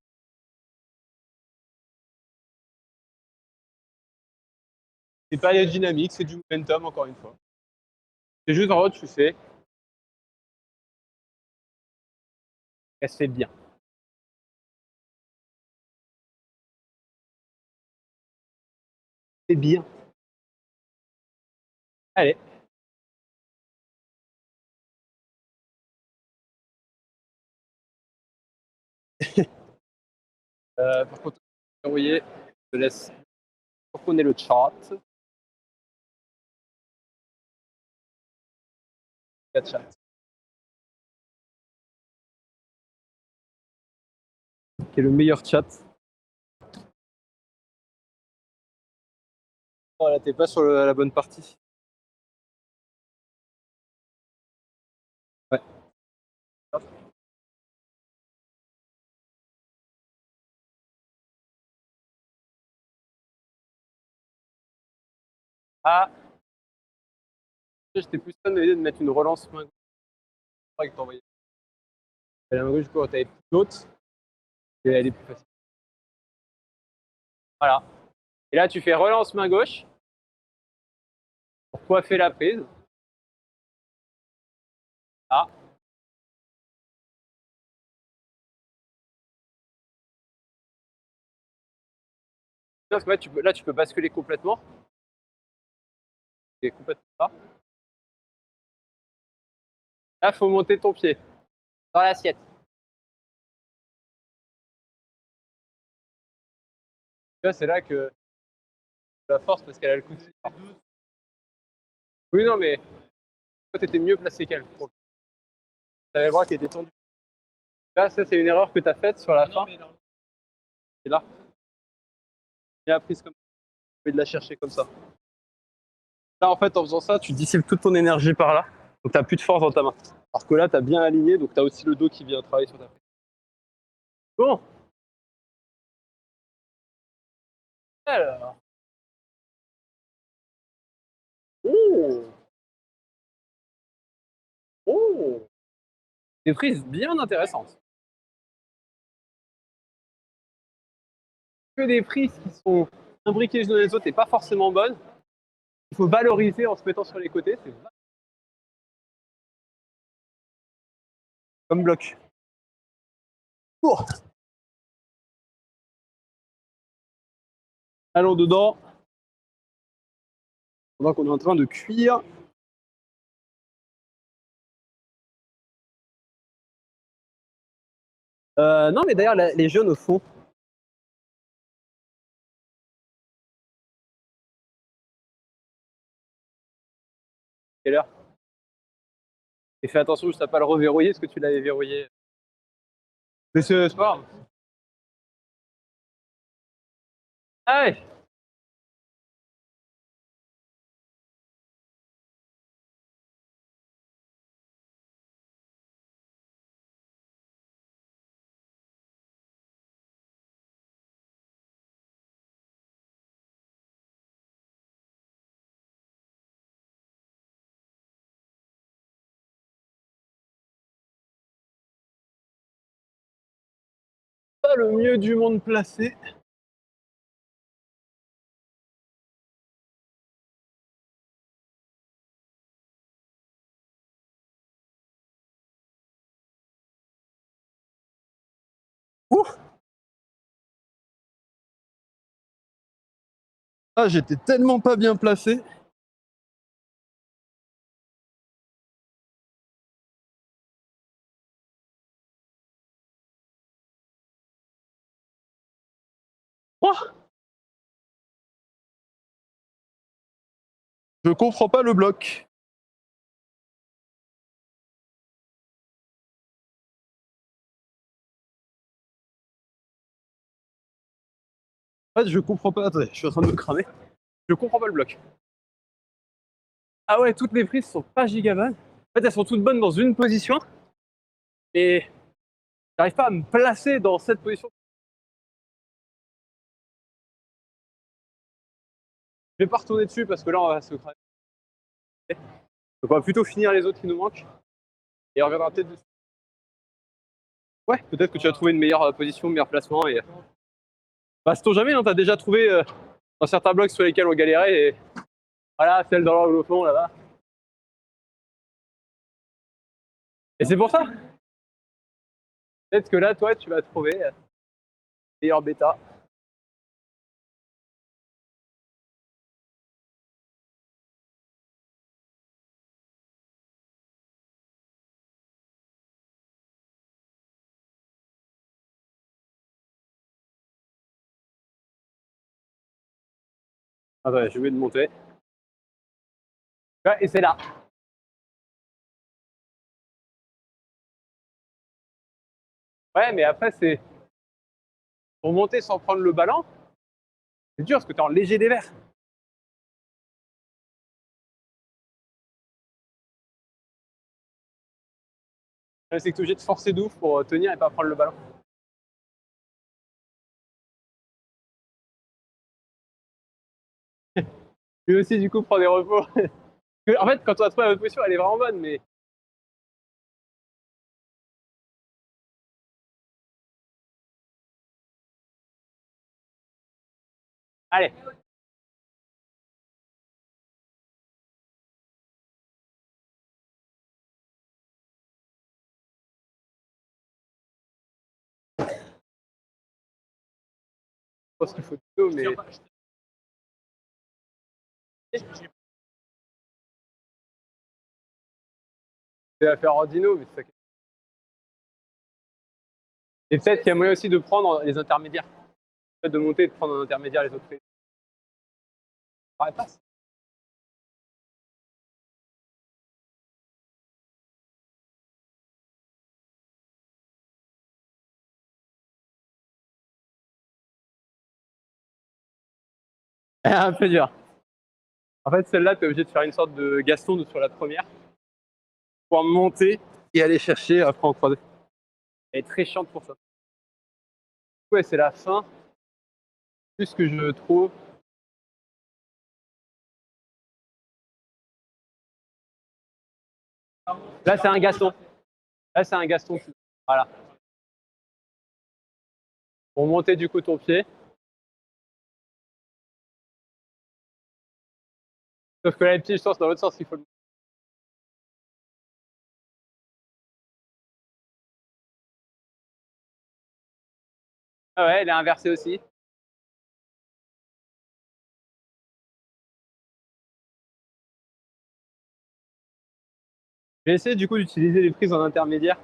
C'est pas dynamique, c'est du momentum encore une fois. C'est juste en mode tu fais. Elle se fait bien. C'est bien. Allez. Par contre, envoyer, je te laisse reconnaître le chat. Le chat. Qui est le meilleur chat. Oh là, t'es pas sur la bonne partie. Ouais. Ah, j'étais plus fan de l'idée de mettre une relance main gauche que t'envoyais. La main gauche, quand t'avais plus haute, et elle est plus facile. Voilà. Et là, tu fais relance main gauche pour coiffer la prise. Ah. Parce que là, tu peux basculer complètement. C'est complètement ça. Là, il faut monter ton pied dans l'assiette. C'est là que la force parce qu'elle a le coup de pied. Oui, non, mais toi, tu étais mieux placé qu'elle. Tu avais le bras qui était tendu. Là, ça, c'est une erreur que tu as faite sur la fin. Et là, et la prise comme ça. Tu peux de la chercher comme ça. Là, en fait, en faisant ça, tu dissipes toute ton énergie par là. Donc, tu n'as plus de force dans ta main. Alors que là, tu as bien aligné, donc tu as aussi le dos qui vient travailler sur ta prise. Bon. Alors. Oh. Oh. Des prises bien intéressantes. Que des prises qui sont imbriquées les unes dans les autres et pas forcément bonnes. Il faut valoriser en se mettant sur les côtés. C'est comme bloc. Oh. Allons dedans. Pendant qu'on est en train de cuire. Non, mais d'ailleurs, les jeunes au fond. Quelle heure? Et fais attention juste à pas le reverrouiller parce que tu l'avais verrouillé. Mais c'est pas grave. Ah ouais. Pas le mieux du monde placé. Ouf. Ah, j'étais tellement pas bien placé. Oh, je comprends pas le bloc. En fait, je comprends pas. Attendez, je suis en train de me cramer. Je comprends pas le bloc. Ah ouais, toutes les prises sont pas giga bonnes. En fait, elles sont toutes bonnes dans une position. Et j'arrive pas à me placer dans cette position. Je vais pas retourner dessus parce que là, on va se cramer. Donc, on va plutôt finir les autres qui nous manquent. Et on reviendra peut-être dessus. Ouais, peut-être que tu as trouvé une meilleure position, un meilleur placement. Et bah, sait-on jamais, hein, t'as déjà trouvé dans certains blocs sur lesquels on galérait. Et voilà, celle dans l'angle au fond là-bas. Et c'est pour ça. Peut-être que là, toi, tu vas trouver meilleur bêta. Attends, j'ai oublié de monter. Ouais, et c'est là. Ouais, mais après, c'est pour monter sans prendre le ballon, c'est dur parce que tu es en léger dévers. C'est que tu es obligé de forcer d'ouf pour tenir et pas prendre le ballon. Lui aussi, du coup, prend des repos. En fait, quand on a trouvé la position, elle est vraiment bonne, mais. Allez. Je pense qu'il faut tout, mais. C'est à faire en dino, mais c'est ça. Et peut-être qu'il y a moyen aussi de prendre les intermédiaires. En fait, de monter et de prendre en intermédiaire les autres prises. Ça paraît pas. Un peu dur. En fait, celle-là, tu es obligé de faire une sorte de Gaston sur la première pour monter et aller chercher après en 3D. Elle est très chiante pour ça. Ouais, c'est la fin. Plus ce que je trouve. Là, c'est un Gaston. Là, c'est un Gaston. Voilà. Pour monter du coup ton pied. Sauf que là, les petits, je pense, dans l'autre sens, il faut le. Ah ouais, elle est inversée aussi. Je vais essayer du coup d'utiliser les prises en intermédiaire.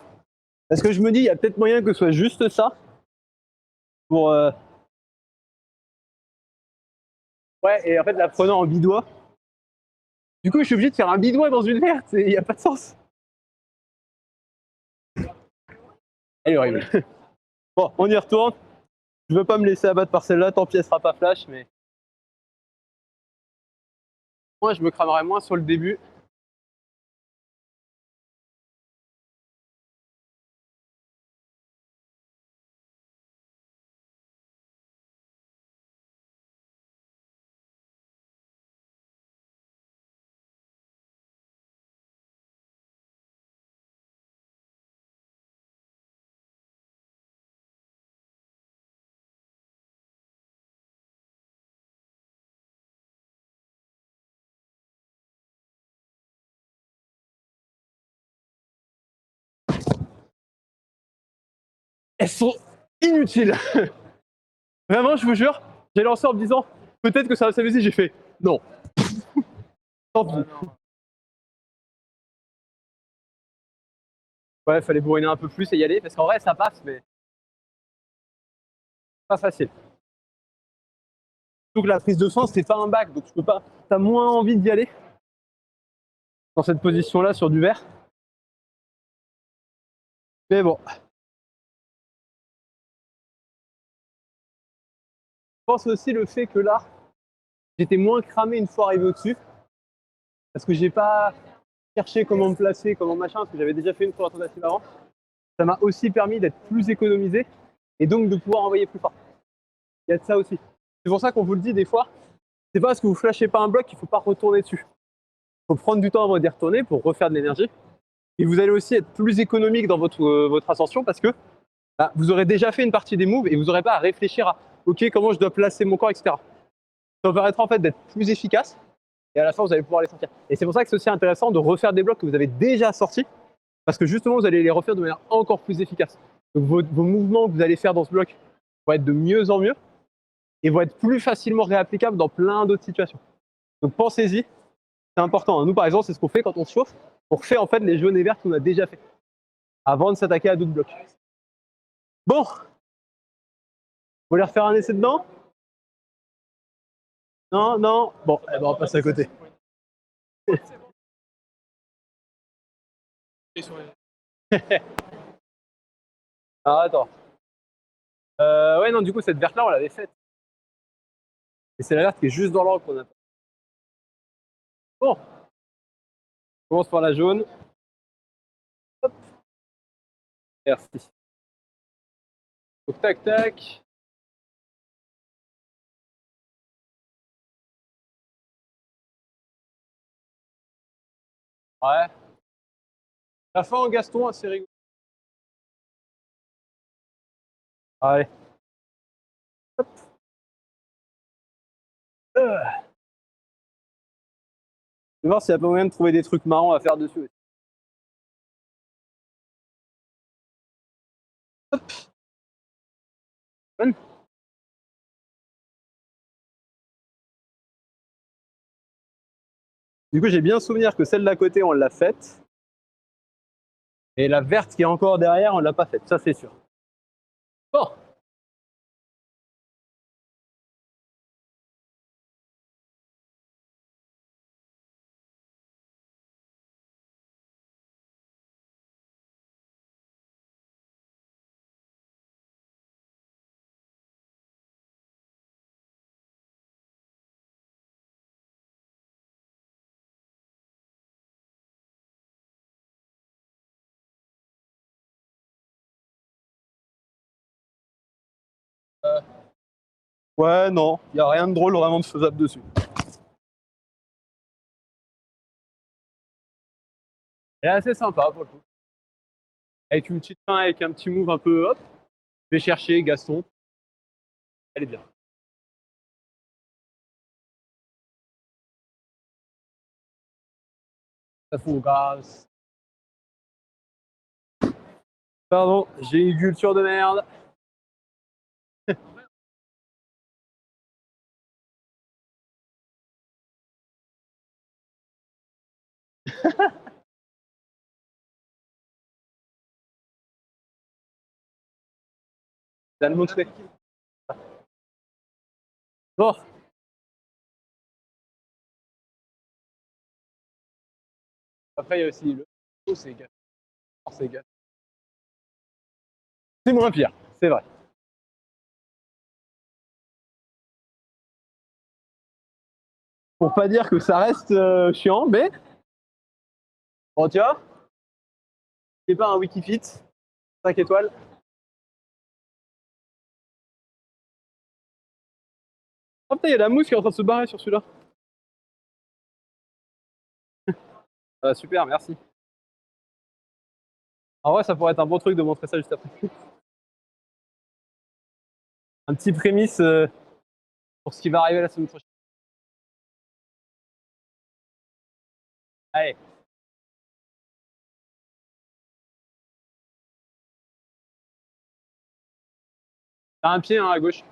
Parce que je me dis, il y a peut-être moyen que ce soit juste ça. Pour. Ouais, et en fait, la prenant en bidois. Du coup, je suis obligé de faire un bidois dans une verte. Il n'y a pas de sens. Elle est horrible. Bon, on y retourne. Je veux pas me laisser abattre par celle-là, tant pis elle sera pas flash, mais moi je me cramerai moins sur le début. Elles sont inutiles. Vraiment, je vous jure, j'ai lancé en me disant peut-être que ça va s'amuser, j'ai fait non. Tant pis. Ouais, fallait bourriner un peu plus et y aller, parce qu'en vrai ça passe, mais pas facile. Donc la prise de sang, c'est pas un bac, donc tu peux pas. T'as moins envie d'y aller dans cette position-là sur du verre. Mais bon. Je pense aussi le fait que là, j'étais moins cramé une fois arrivé au-dessus, parce que j'ai pas cherché comment me placer, comment machin, parce que j'avais déjà fait une fois la tentative avant. Ça m'a aussi permis d'être plus économisé et donc de pouvoir envoyer plus fort. Il y a de ça aussi. C'est pour ça qu'on vous le dit des fois, c'est pas parce que vous flashez pas un bloc qu'il faut pas retourner dessus. Il faut prendre du temps avant d'y retourner pour refaire de l'énergie. Et vous allez aussi être plus économique dans votre ascension parce que bah, vous aurez déjà fait une partie des moves et vous n'aurez pas à réfléchir à OK, comment je dois placer mon corps, etc. Ça vous permettra en fait d'être plus efficace et à la fin vous allez pouvoir les sortir. Et c'est pour ça que c'est aussi intéressant de refaire des blocs que vous avez déjà sortis parce que justement vous allez les refaire de manière encore plus efficace. Donc vos mouvements que vous allez faire dans ce bloc vont être de mieux en mieux et vont être plus facilement réapplicables dans plein d'autres situations. Donc pensez-y, c'est important. Nous par exemple, c'est ce qu'on fait quand on se chauffe. On refait en fait les jaunes et verts qu'on a déjà fait avant de s'attaquer à d'autres blocs. Bon, vous voulez refaire un essai dedans? Non, non. Bon, eh ben on passe à côté. Ah, attends. Ouais, non, du coup, cette verte-là, on l'avait faite. Et c'est la verte qui est juste dans l'angle qu'on a. Bon, on commence par la jaune. Hop, merci. Donc, tac, tac. Ouais. La fin en Gaston, assez rigolo. Allez. Hop. Je vais voir s'il n'y a pas moyen de trouver des trucs marrants à faire dessus. Hop. Bonne. Du coup, j'ai bien souvenir que celle d'à côté, on l'a faite. Et la verte qui est encore derrière, on l'a pas faite. Ça, c'est sûr. Bon. Ouais, non, il n'y a rien de drôle vraiment de faisable dessus. Elle est assez sympa pour le coup. Avec une petite fin, avec un petit move un peu hop. Je vais chercher Gaston. Elle est bien. Ça fout grâce. Pardon, j'ai une culture de merde. Ça le montrer. Bon, après il y a aussi le. Oh, c'est Gaston. C'est Gaston. C'est moins pire, c'est vrai. Pour pas dire que ça reste chiant, mais bon, tu vois, c'est pas un Wikifit, 5 étoiles. Oh putain, il y a la mousse qui est en train de se barrer sur celui-là. Ah, super, merci. En vrai, ça pourrait être un bon truc de montrer ça juste après. Un petit prémisse pour ce qui va arriver la semaine prochaine. Allez. T'as un pied hein, à gauche.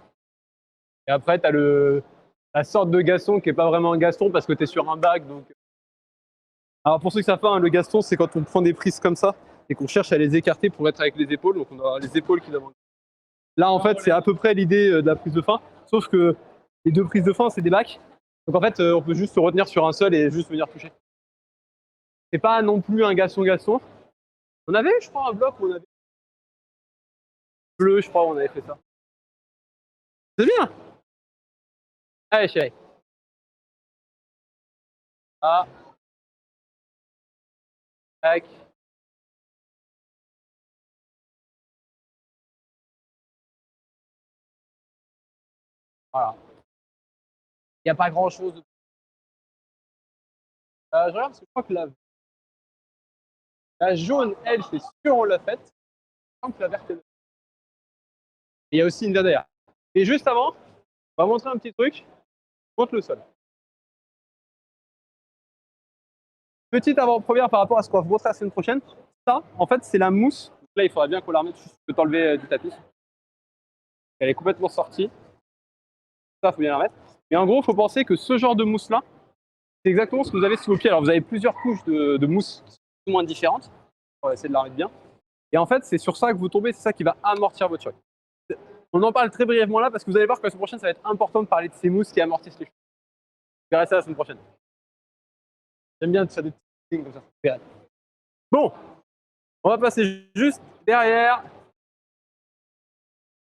Et après, t'as la sorte de gaston qui est pas vraiment un gaston parce que t'es sur un bac. Donc... Alors pour ceux qui savent pas, hein, le gaston, c'est quand on prend des prises comme ça et qu'on cherche à les écarter pour être avec les épaules. Donc on a les épaules qui doivent. Là, en fait, c'est à peu près l'idée de la prise de fin. Sauf que les deux prises de fin, c'est des bacs. Donc en fait, on peut juste se retenir sur un seul et juste venir toucher. C'est pas non plus un gaston-gaston. On avait, je crois, un bloc où on avait bleu, je crois, on avait fait ça. C'est bien. Allez, chérie. Ah. Tac. Voilà. Il n'y a pas grand chose de. Je regarde parce que je crois que la jaune, elle, c'est sûr, on l'a faite. Que la verte est... Et il y a aussi une derrière. Et juste avant, on va montrer un petit truc. Montre le sol. Petite avant-première par rapport à ce qu'on va vous montrer la semaine prochaine. Ça, en fait, c'est la mousse. Donc là, il faudrait bien qu'on la remette. Je peux t'enlever du tapis. Elle est complètement sortie. Ça, il faut bien la remettre. Et en gros, il faut penser que ce genre de mousse-là, c'est exactement ce que vous avez sous vos pieds. Alors, vous avez plusieurs couches de mousse qui sont plus ou moins différentes. On va essayer de la remettre bien. Et en fait, c'est sur ça que vous tombez. C'est ça qui va amortir votre choc. On en parle très brièvement là parce que vous allez voir que la semaine prochaine, ça va être important de parler de ces mousses qui amortissent les chocs. Je verrai ça la semaine prochaine. J'aime bien ça des petits things comme ça. Bon, on va passer juste derrière.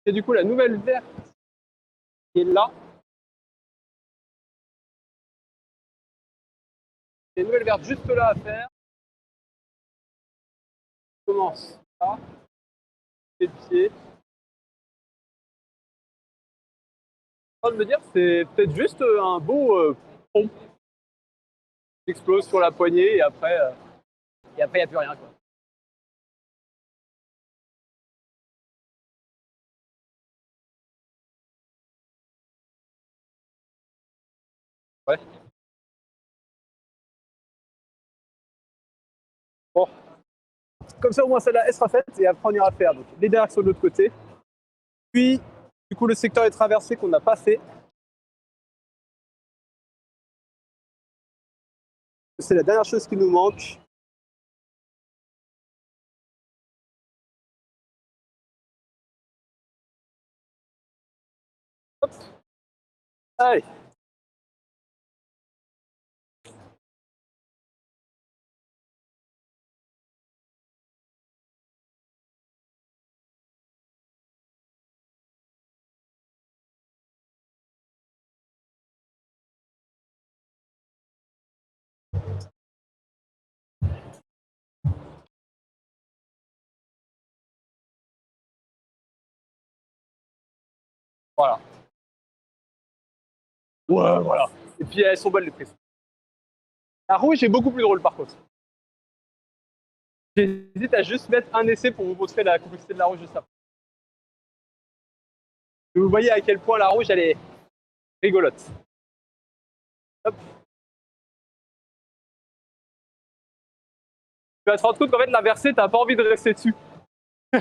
Et du coup, la nouvelle verte qui est là. Il y a une nouvelle verte juste là à faire. On commence là. Et le pied. En train de me dire, c'est peut-être juste un beau pont qui explose sur la poignée et après, il n'y a plus rien. Quoi. Ouais. Bon. Comme ça, au moins, celle-là, elle sera faite et après, on ira faire donc, les derrières sur de l'autre côté. Puis, du coup, le secteur est traversé qu'on n'a pas fait. C'est la dernière chose qui nous manque. Hop. Allez. Voilà. Ouais, voilà. Et puis, elles sont belles les prises. La rouge est beaucoup plus drôle par contre. J'hésite à juste mettre un essai pour vous montrer la complexité de la rouge juste après. Vous voyez à quel point la rouge, elle est rigolote. Hop. Tu vas te rendre compte qu'en fait, l'inversé, t'as pas envie de rester dessus. Tu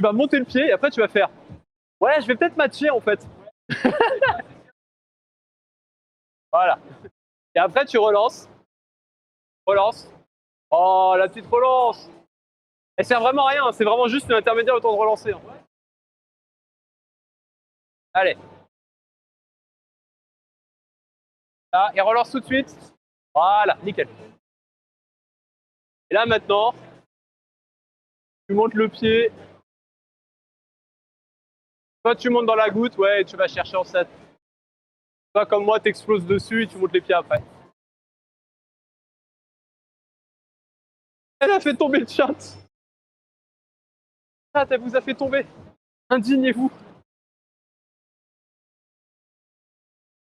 vas monter le pied et après, tu vas faire ouais, je vais peut-être matcher en fait. Voilà. Et après, tu relances. Relance. Oh, la petite relance. Elle sert vraiment à rien. C'est vraiment juste une intermédiaire au temps de relancer. Hein. Allez. Là, et relance tout de suite. Voilà, nickel. Et là, maintenant, tu montes le pied Toi, tu montes dans la goutte, ouais, et tu vas chercher en 7. Toi, comme moi, t'exploses dessus et tu montes les pieds après. Elle a fait tomber le chat. Chat, elle vous a fait tomber. Indignez-vous.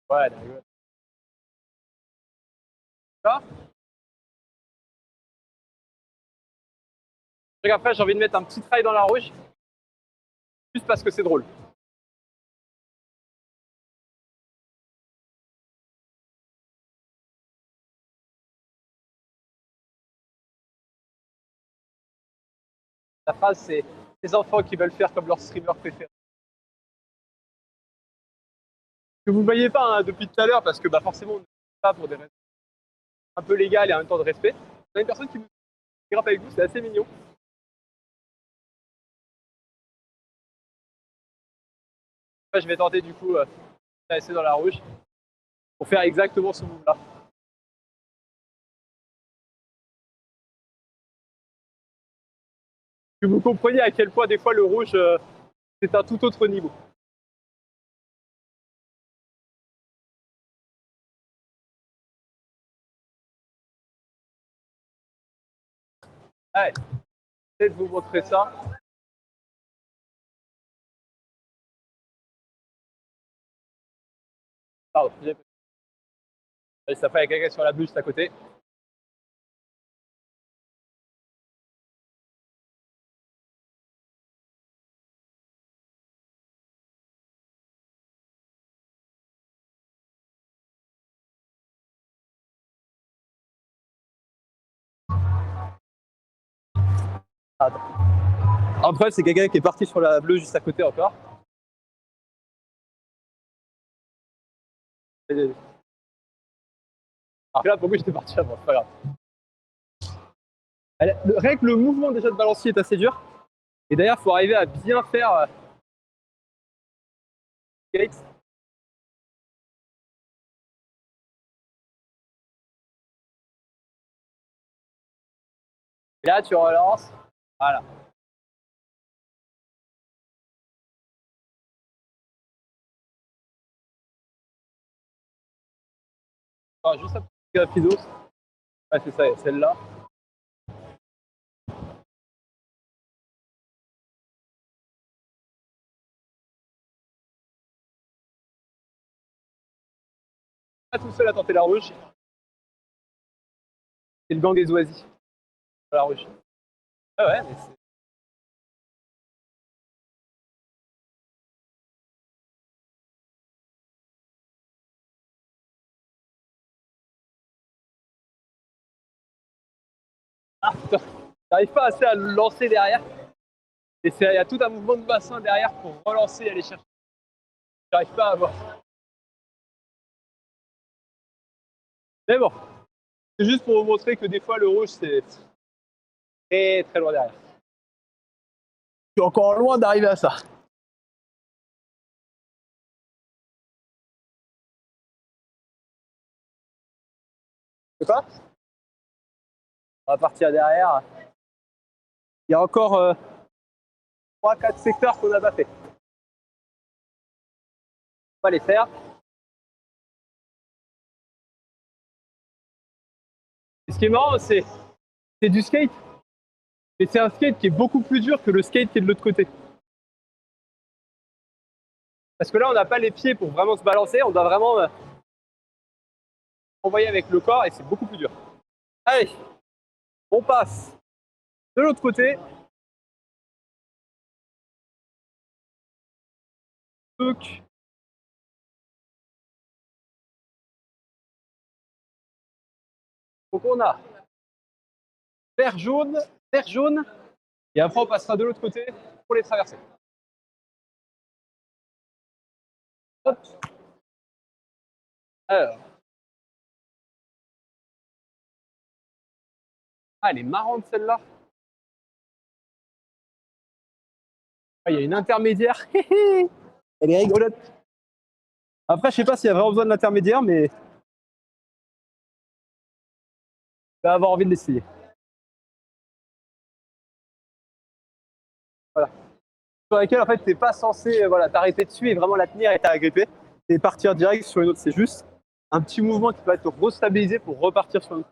Ouais, d'accord. Après, j'ai envie de mettre un petit trail dans la rouge. Juste parce que c'est drôle. La phrase, c'est les enfants qui veulent faire comme leur streamer préféré. Que vous ne voyez pas hein, depuis tout à l'heure, parce que bah, forcément, on ne pas pour des raisons un peu légales et en même temps de respect. On a une personne qui grimpe avec vous, c'est assez mignon. Moi, je vais tenter du coup de rester dans la rouge pour faire exactement ce move-là. Que vous compreniez à quel point des fois le rouge, c'est un tout autre niveau. Allez, peut-être vous montrer ça. Pardon, ça fait quelqu'un sur la buste à côté. Attends. Après, c'est quelqu'un qui est parti sur la bleue juste à côté encore. Alors là, pourquoi j'étais parti avant, c'est pas grave. Rien que le mouvement déjà de balancier est assez dur. Et d'ailleurs, il faut arriver à bien faire skate. Et là, tu relances. Voilà. Enfin, juste un petit rapidos. Ouais, c'est ça, celle-là. Pas tout seul à tenter la rouge. C'est le gang des oisies. La rouge. Ah ouais, mais c'est. Ah putain, t'arrives pas assez à le lancer derrière. Et il y a tout un mouvement de bassin derrière pour relancer et aller chercher. J'arrive pas à voir. Mais bon, c'est juste pour vous montrer que des fois le rouge c'est très très loin derrière. Je suis encore loin d'arriver à ça. C'est quoi? On va partir derrière. Il y a encore 3-4 secteurs qu'on n'a pas fait. On va les faire. Et ce qui est marrant, c'est du skate. Mais c'est un skate qui est beaucoup plus dur que le skate qui est de l'autre côté. Parce que là, on n'a pas les pieds pour vraiment se balancer. On doit vraiment envoyer avec le corps et c'est beaucoup plus dur. Allez, on passe de l'autre côté. Donc, on a vert jaune, et après on passera de l'autre côté pour les traverser. Hop. Alors. Ah, elle est marrante celle-là. Ah, il y a une intermédiaire. Elle est rigolote. Après, je sais pas s'il y a vraiment besoin de l'intermédiaire, mais je vais avoir envie de l'essayer. Voilà. sur laquelle en fait t'es pas censé voilà, t'arrêter dessus et vraiment la tenir et t'agripper et partir direct sur une autre. C'est juste un petit mouvement qui va te restabiliser pour repartir sur une autre.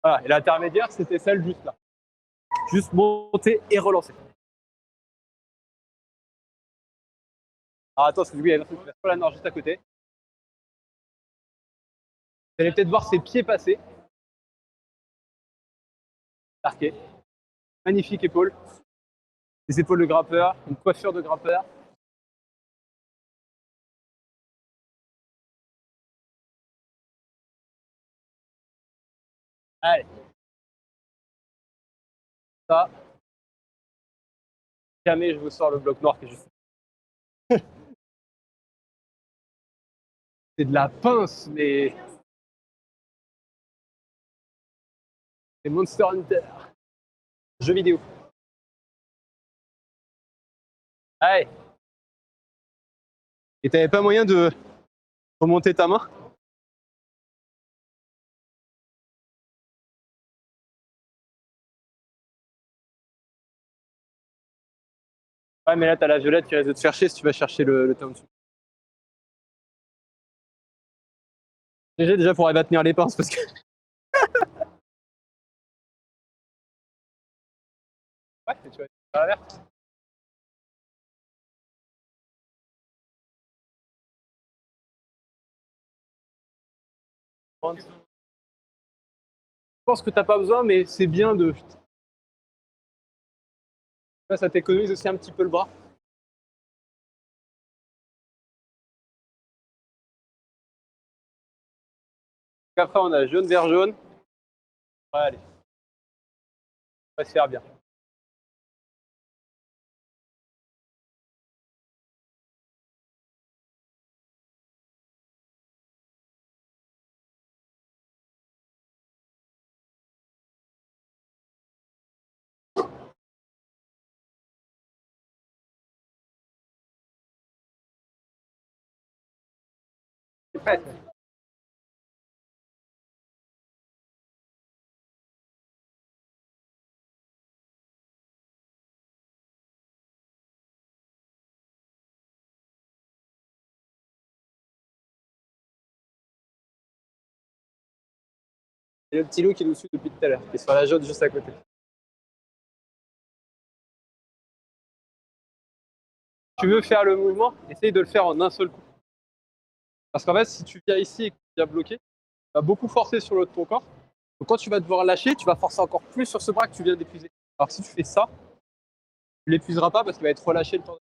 Voilà. Et l'intermédiaire, c'était celle juste là. Juste monter et relancer. Alors attends, parce que du coup, il y a une personne qui passe pas la nord juste à côté. Vous allez peut-être voir ses pieds passer. Arqué. Magnifique épaule. Des épaules de grimpeur, une coiffure de grimpeur. Allez. Ça. Jamais je vous sors le bloc noir qui est juste. C'est de la pince, mais. C'est Monster Hunter. Jeu vidéo. Allez. Et t'avais pas moyen de remonter ta main? Ouais, mais là, t'as la violette qui risque de te faire chier si tu vas chercher le temps dessus. Déjà pour arriver à tenir les pinces parce que. Ouais, tu vas faire l'alerte. Je pense que t'as pas besoin, mais c'est bien de. Ça t'économise aussi un petit peu le bras. Après, on a jaune vers jaune. Ouais, allez. On va se faire bien. C'est prêt. Et le petit loup qui nous suit depuis tout à l'heure, qui est sur la jaune juste à côté. Tu veux faire le mouvement, essaye de le faire en un seul coup. Parce qu'en fait, si tu viens ici et que tu viens bloquer, tu vas beaucoup forcer sur le haut de ton corps. Donc quand tu vas devoir lâcher, tu vas forcer encore plus sur ce bras que tu viens d'épuiser. Alors que si tu fais ça, tu l'épuiseras pas parce qu'il va être relâché le temps.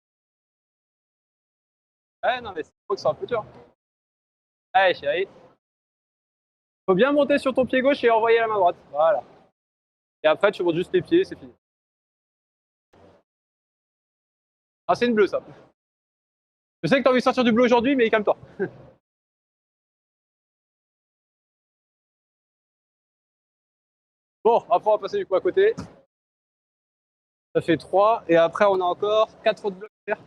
Ouais, non, mais c'est faut que c'est un peu dur. Allez, chérie. Faut bien monter sur ton pied gauche et envoyer la main droite. Voilà. Et après, tu montes juste les pieds, c'est fini. Ah, c'est une bleue, ça. Je sais que t'as envie de sortir du bleu aujourd'hui, mais calme-toi. Bon, après, on va passer du coup à côté. Ça fait 3. Et après, on a encore 4 autres blocs à faire.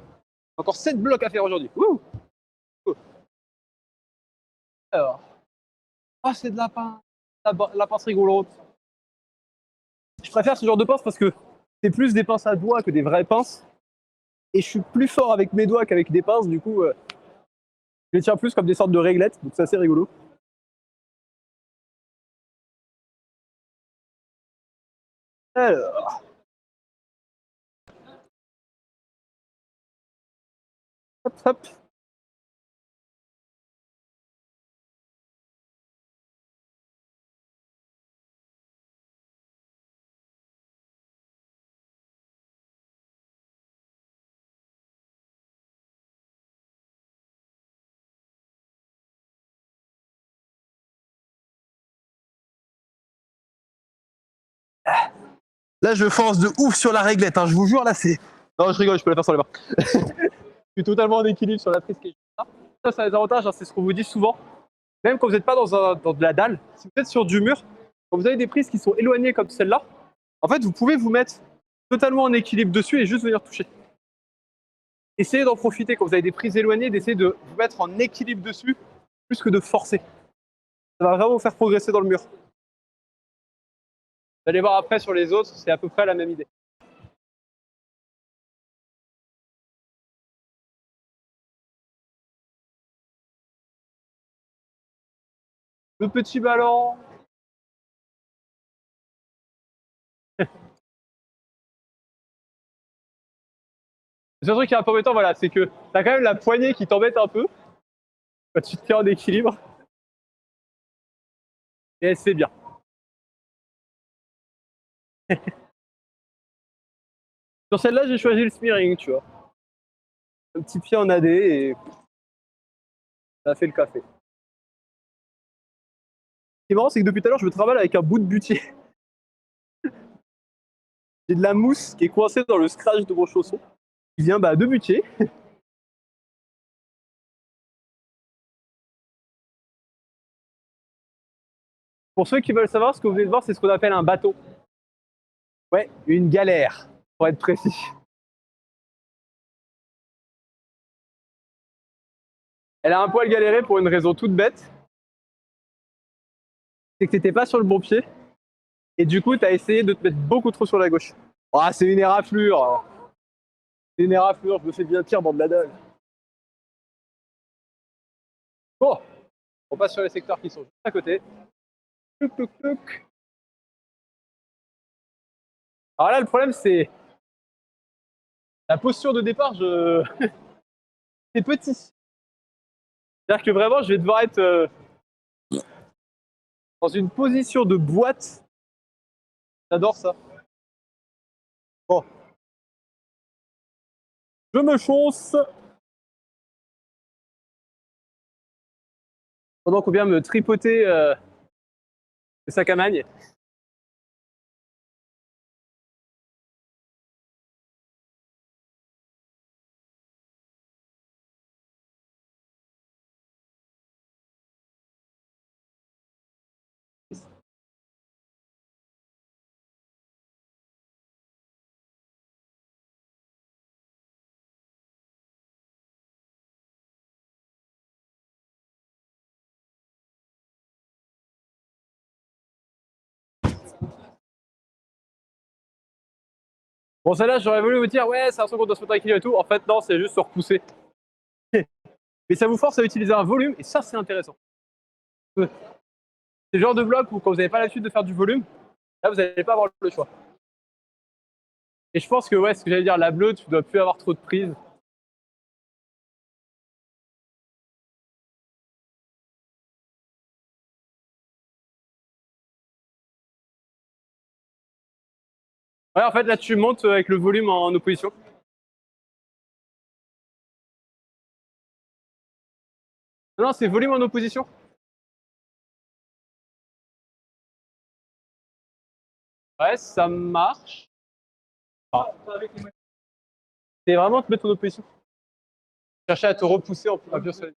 Encore 7 blocs à faire aujourd'hui. Wouh! Alors. Ah, c'est de la pince. La pince rigolote. Je préfère ce genre de pince parce que c'est plus des pinces à doigts que des vraies pinces. Et je suis plus fort avec mes doigts qu'avec des pinces. Du coup, je les tiens plus comme des sortes de réglettes. Donc, c'est assez rigolo. Alors. Hop, hop. Là, je force de ouf sur la réglette, hein, je vous jure, là, c'est. Non, je rigole, je peux la faire sur les mains. Je suis totalement en équilibre sur la prise qui est juste là. Ça a des avantages, hein, c'est ce qu'on vous dit souvent. même quand vous n'êtes pas dans de la dalle, si vous êtes sur du mur, quand vous avez des prises qui sont éloignées comme celle-là, en fait, vous pouvez vous mettre totalement en équilibre dessus et juste venir toucher. Essayez d'en profiter quand vous avez des prises éloignées, d'essayer de vous mettre en équilibre dessus, plus que de forcer. Ça va vraiment vous faire progresser dans le mur. Vous allez voir après sur les autres, c'est à peu près la même idée. Le petit ballon. Le seul truc qui est un peu embêtant, voilà, c'est que t'as quand même la poignée qui t'embête un peu quand tu te tiens en équilibre. Et c'est bien. Sur celle-là, j'ai choisi le smearing, tu vois. Un petit pied en AD et ça a fait le café. Ce qui est marrant, c'est que depuis tout à l'heure, je me travaille avec un bout de butier. J'ai de la mousse qui est coincée dans le scratch de mon chausson, qui vient de butier. Pour ceux qui veulent savoir, ce que vous venez de voir, c'est ce qu'on appelle un bateau. Ouais, une galère, pour être précis. Elle a un poil galéré pour une raison toute bête. C'est que t'étais pas sur le bon pied. Et du coup, t'as essayé de te mettre beaucoup trop sur la gauche. Ah, c'est une éraflure. C'est une éraflure, je me fais bien pire, bande de la dalle. Bon, on passe sur les secteurs qui sont juste à côté. Touc, touc, touc. Alors là, le problème, c'est la posture de départ. C'est petit. C'est-à-dire que vraiment, je vais devoir être dans une position de boîte. J'adore ça. Bon. Je me chausse. Pendant qu'on vient me tripoter le sac à magne. Bon, celle-là, j'aurais voulu vous dire, ouais, c'est un truc qu'on doit se mettre à équilibre et tout. En fait, non, c'est juste se repousser. Mais ça vous force à utiliser un volume, et ça, c'est intéressant. C'est le genre de bloc où, quand vous n'avez pas l'habitude de faire du volume, là, vous n'allez pas avoir le choix. Et je pense que, ouais, ce que j'allais dire, la bleue, tu dois plus avoir trop de prise. Ouais, en fait, là, tu montes avec le volume en opposition. Non, non, c'est volume en opposition. Ouais, ça marche. Ah. C'est vraiment te mettre en opposition. Chercher à te repousser en appuyant sur les...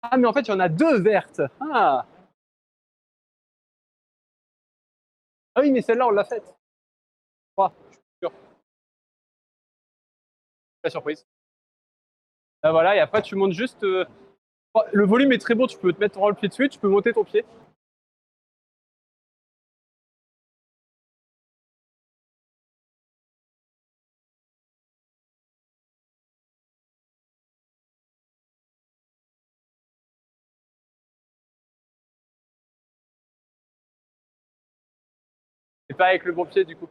Ah, mais en fait, il y en a deux vertes. Ah, ah oui, mais celle-là, on l'a faite. Oh, je suis sûr. La surprise. Là, voilà, et après, tu montes juste. Oh, le volume est très bon, tu peux te mettre le pied dessus, tu peux monter ton pied. Et pas avec le bon pied, du coup.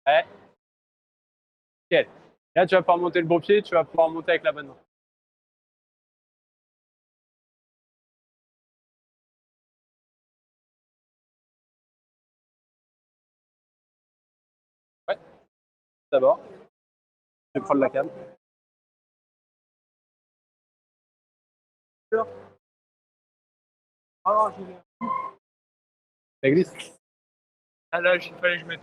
Ouais, nickel. Là, tu vas pouvoir monter le bon pied, tu vas pouvoir monter avec la bonne main. Ouais, d'abord. Je vais prendre la cam. Ah, ça glisse. Ah là, il fallait que je mette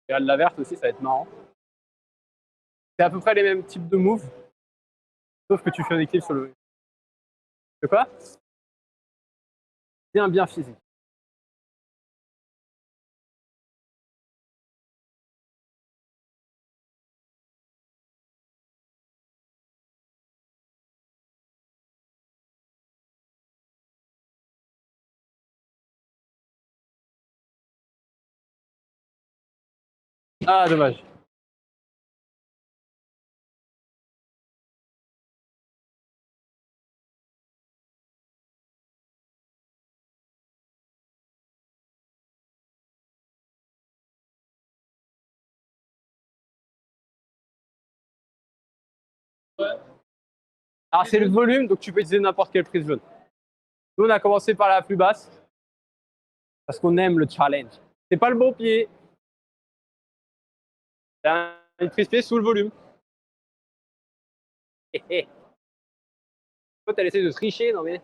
Regarde la verte aussi, ça va être marrant. C'est à peu près les mêmes types de moves, sauf que tu fais un équilibre sur le. De quoi? Bien physique. Ah, dommage. Alors, c'est le volume, donc tu peux utiliser n'importe quelle prise jaune. Nous, on a commencé par la plus basse, parce qu'on aime le challenge. C'est pas le bon pied. T'as une prise pied sous le volume. Toi, t'as essayé de tricher, non mais.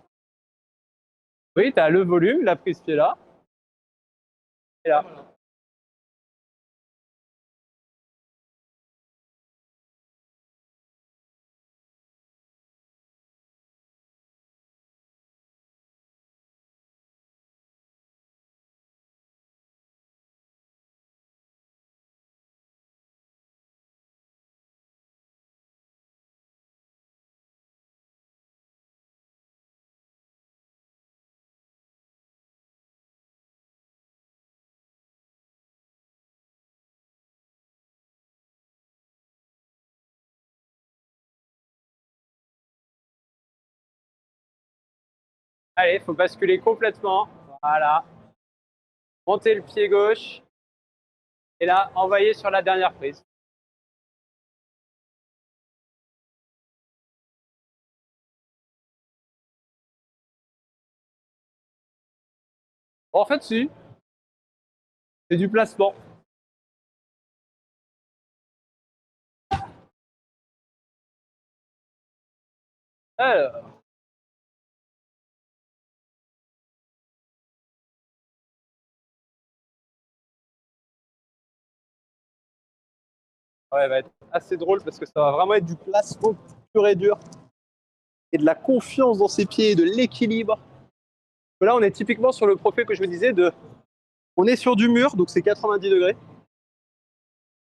Oui, t'as le volume, la prise pied là, et là. Allez, il faut basculer complètement. Voilà. Monter le pied gauche. Et là, envoyer sur la dernière prise. En fait, si. C'est du placement. Alors. Ouais, va être assez drôle parce que ça va vraiment être du placement pur et dur. Et de la confiance dans ses pieds, de l'équilibre. Là, on est typiquement sur le profil que je vous disais de. On est sur du mur, donc c'est 90 degrés.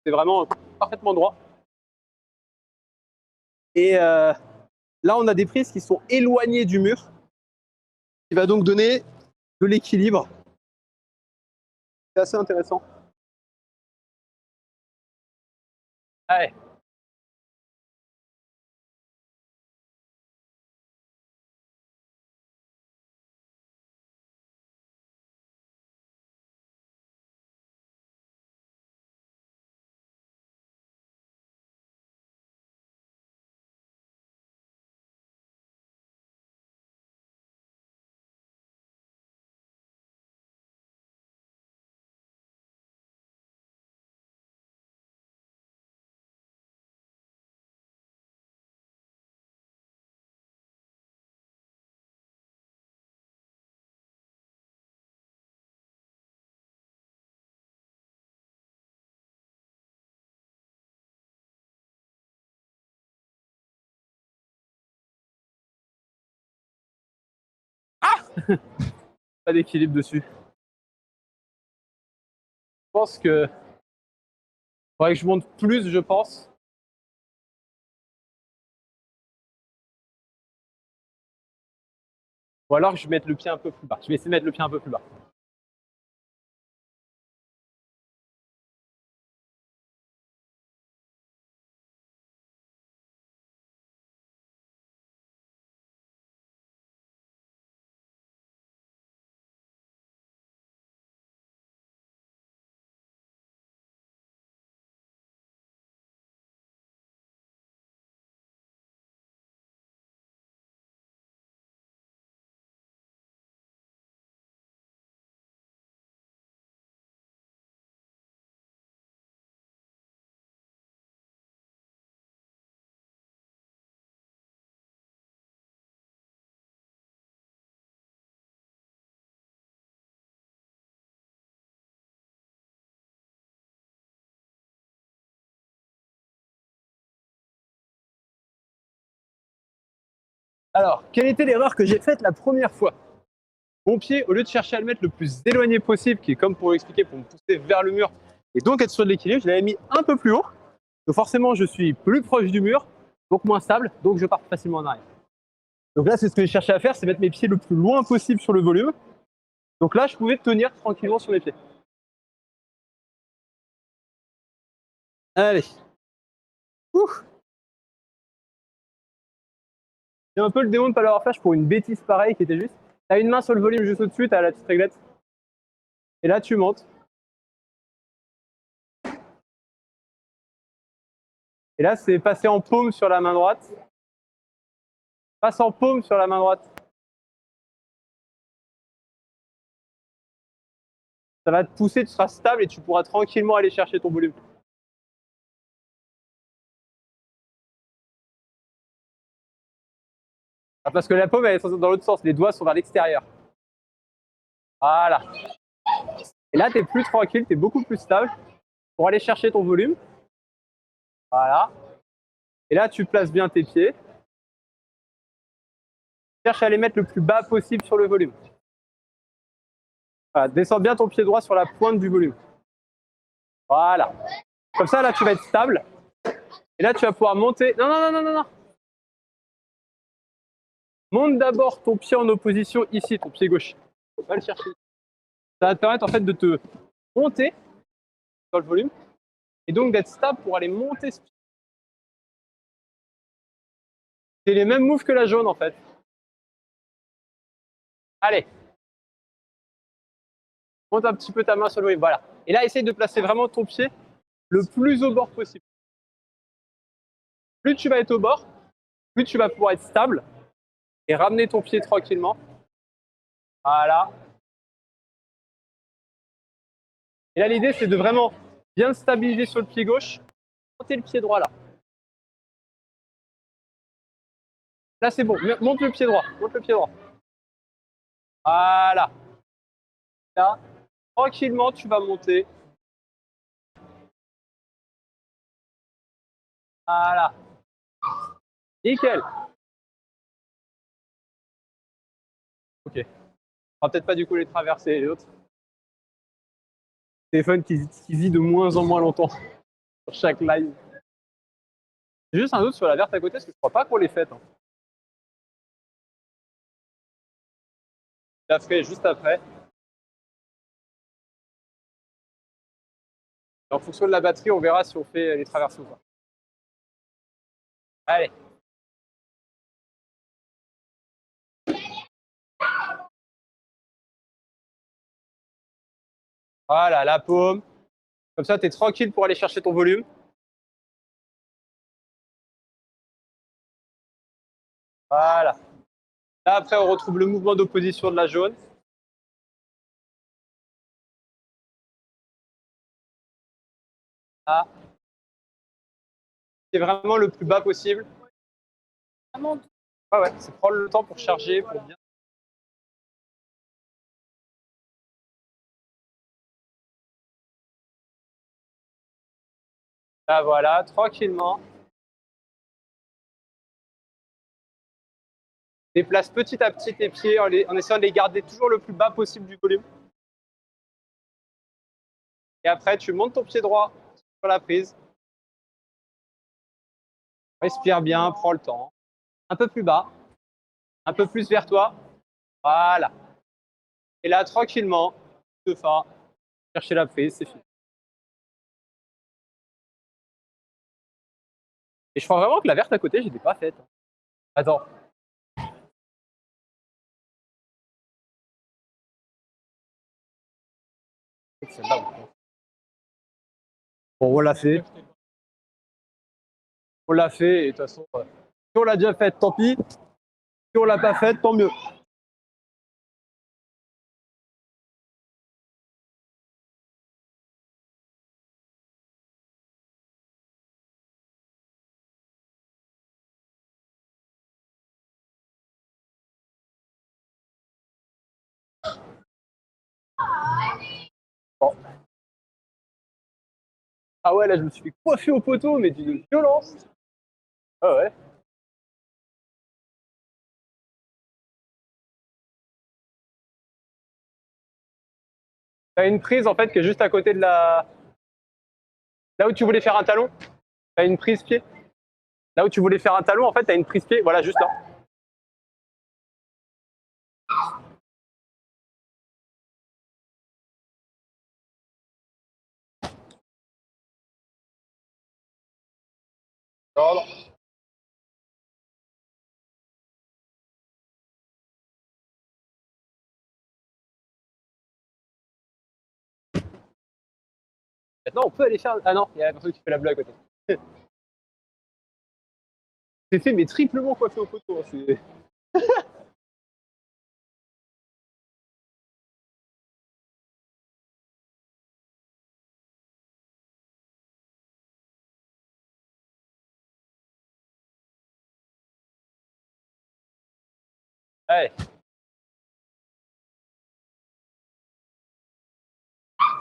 C'est vraiment parfaitement droit. Et là, on a des prises qui sont éloignées du mur, qui va donc donner de l'équilibre. C'est assez intéressant. Ouais. Pas d'équilibre dessus. Je pense que faudrait que je monte plus, je pense. Ou alors que je mette le pied un peu plus bas. Je vais essayer de mettre le pied un peu plus bas. Alors, quelle était l'erreur que j'ai faite la première fois? Mon pied, au lieu de chercher à le mettre le plus éloigné possible, qui est comme pour expliquer, pour me pousser vers le mur et donc être sur de l'équilibre, je l'avais mis un peu plus haut. Donc forcément, je suis plus proche du mur, donc moins stable, donc je pars facilement en arrière. Donc là, c'est ce que j'ai cherché à faire, c'est mettre mes pieds le plus loin possible sur le volume. Donc là, je pouvais tenir tranquillement sur mes pieds. Allez. Ouh. J'ai un peu le démon de ne pas l'avoir fait pour une bêtise pareille qui était juste. T'as une main sur le volume juste au-dessus, t'as la petite réglette. Et là, tu montes. Et là, c'est passer en paume sur la main droite. Passe en paume sur la main droite. Ça va te pousser, tu seras stable et tu pourras tranquillement aller chercher ton volume. Ah, parce que la paume, elle est dans l'autre sens, les doigts sont vers l'extérieur. Voilà. Et là, tu es plus tranquille, tu es beaucoup plus stable pour aller chercher ton volume. Voilà. Et là, tu places bien tes pieds. Cherche à les mettre le plus bas possible sur le volume. Voilà, descends bien ton pied droit sur la pointe du volume. Voilà. Comme ça, là, tu vas être stable. Et là, tu vas pouvoir monter. Non, non, non, non, non, non. Monte d'abord ton pied en opposition ici, ton pied gauche. Va le chercher. Ça va te permettre en fait de te monter dans le volume et donc d'être stable pour aller monter ce pied. C'est les mêmes moves que la jaune en fait. Allez. Monte un petit peu ta main sur le volume. Voilà. Et là, essaye de placer vraiment ton pied le plus au bord possible. Plus tu vas être au bord, plus tu vas pouvoir être stable et ramener ton pied tranquillement. Voilà. Et là, l'idée, c'est de vraiment bien stabiliser sur le pied gauche, monter le pied droit là. Là, c'est bon. Monte le pied droit. Monte le pied droit. Voilà. Là, tranquillement, tu vas monter. Voilà. Nickel. Ok. On va peut-être pas du coup les traverser et les autres. Téléphone qui vit de moins en moins longtemps sur chaque live. J'ai juste un doute sur la verte à côté, parce que je crois pas qu'on les fête. Hein. Je la ferai juste après. Et en fonction de la batterie, on verra si on fait les traversées ou pas. Allez. Voilà, la paume. Comme ça, tu es tranquille pour aller chercher ton volume. Voilà. Là, après, on retrouve le mouvement d'opposition de la jaune. Là. C'est vraiment le plus bas possible. Ouais, ouais, c'est prendre le temps pour charger, pour bien. Là, voilà, tranquillement. Déplace petit à petit tes pieds en essayant de les garder toujours le plus bas possible du volume. Et après, tu montes ton pied droit sur la prise. Respire bien, prends le temps. Un peu plus bas, un peu plus vers toi. Voilà. Et là, tranquillement, deux fois, chercher la prise, c'est fini. Et je crois vraiment que la verte à côté, je n'étais pas faite. Attends. Celle-là, bon, on l'a fait. On l'a fait, et de toute façon, si on l'a déjà faite, tant pis. Si on l'a pas faite, tant mieux. Bon. Ah ouais, là, je me suis fait coiffer au poteau, mais d'une violence. Ah ouais. Tu as une prise en fait qui est juste à côté de la. Là où tu voulais faire un talon, tu as une prise pied. Là où tu voulais faire un talon, en fait, tu as une prise pied. Voilà, juste là. Voilà. Maintenant, on peut aller faire. Ah non, il y a la personne qui fait la bleue à côté. C'est fait, mais triplement coiffé au poteau. Hein, Allez.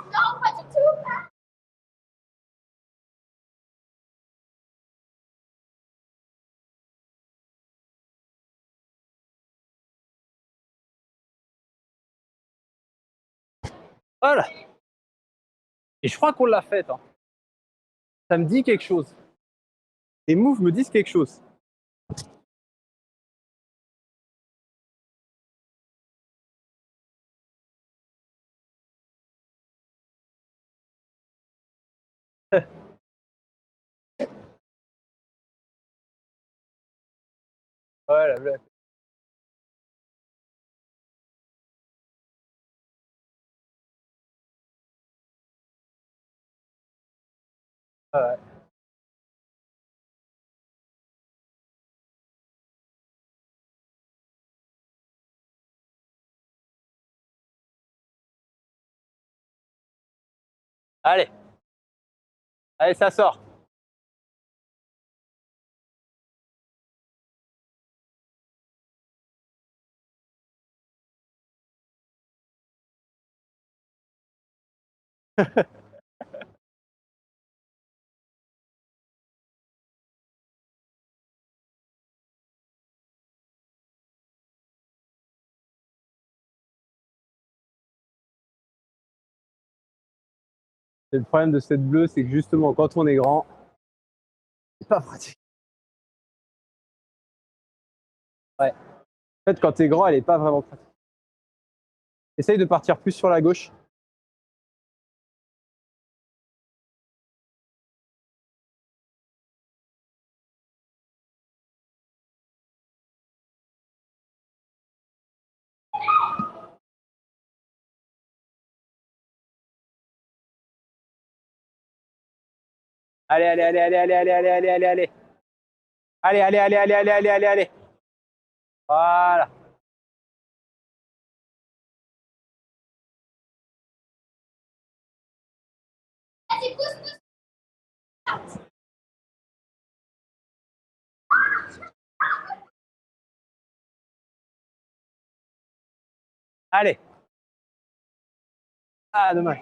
Non, pas du tout. Voilà. Et je crois qu'on l'a faite. Hein. Ça me dit quelque chose. Les moves me disent quelque chose. Ouais, la bleue. Ouais. Allez. Allez, ça sort. Et le problème de cette bleue, c'est que justement, quand on est grand, c'est pas pratique. Ouais. En fait, quand t'es grand, elle est pas vraiment pratique. Essaye de partir plus sur la gauche. Allez, allez, allez, allez, allez, allez, allez, allez, allez, allez. Allez, allez, allez, allez, allez, allez, allez, allez. Voilà. Vas-y, pousse, pousse. Allez. Ah, dommage.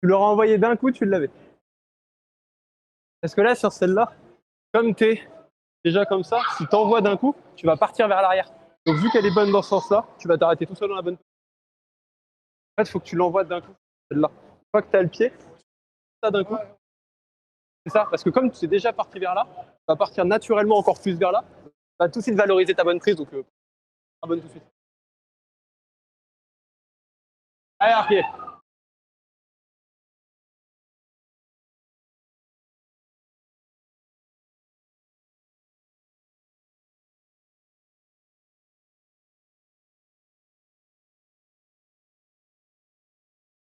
Tu l'aurais envoyé d'un coup, tu l'avais. Parce que là, sur celle-là, comme tu es déjà comme ça, si tu envoies d'un coup, tu vas partir vers l'arrière. Donc, vu qu'elle est bonne dans ce sens-là, tu vas t'arrêter tout seul dans la bonne. En fait, il faut que tu l'envoies d'un coup, celle-là. Une fois que tu as le pied, ça d'un coup. C'est ça, parce que comme tu es déjà parti vers là, tu vas partir naturellement encore plus vers là. Tu vas tout de suite valoriser ta bonne prise, donc pas bonne tout de suite. Allez, arpied.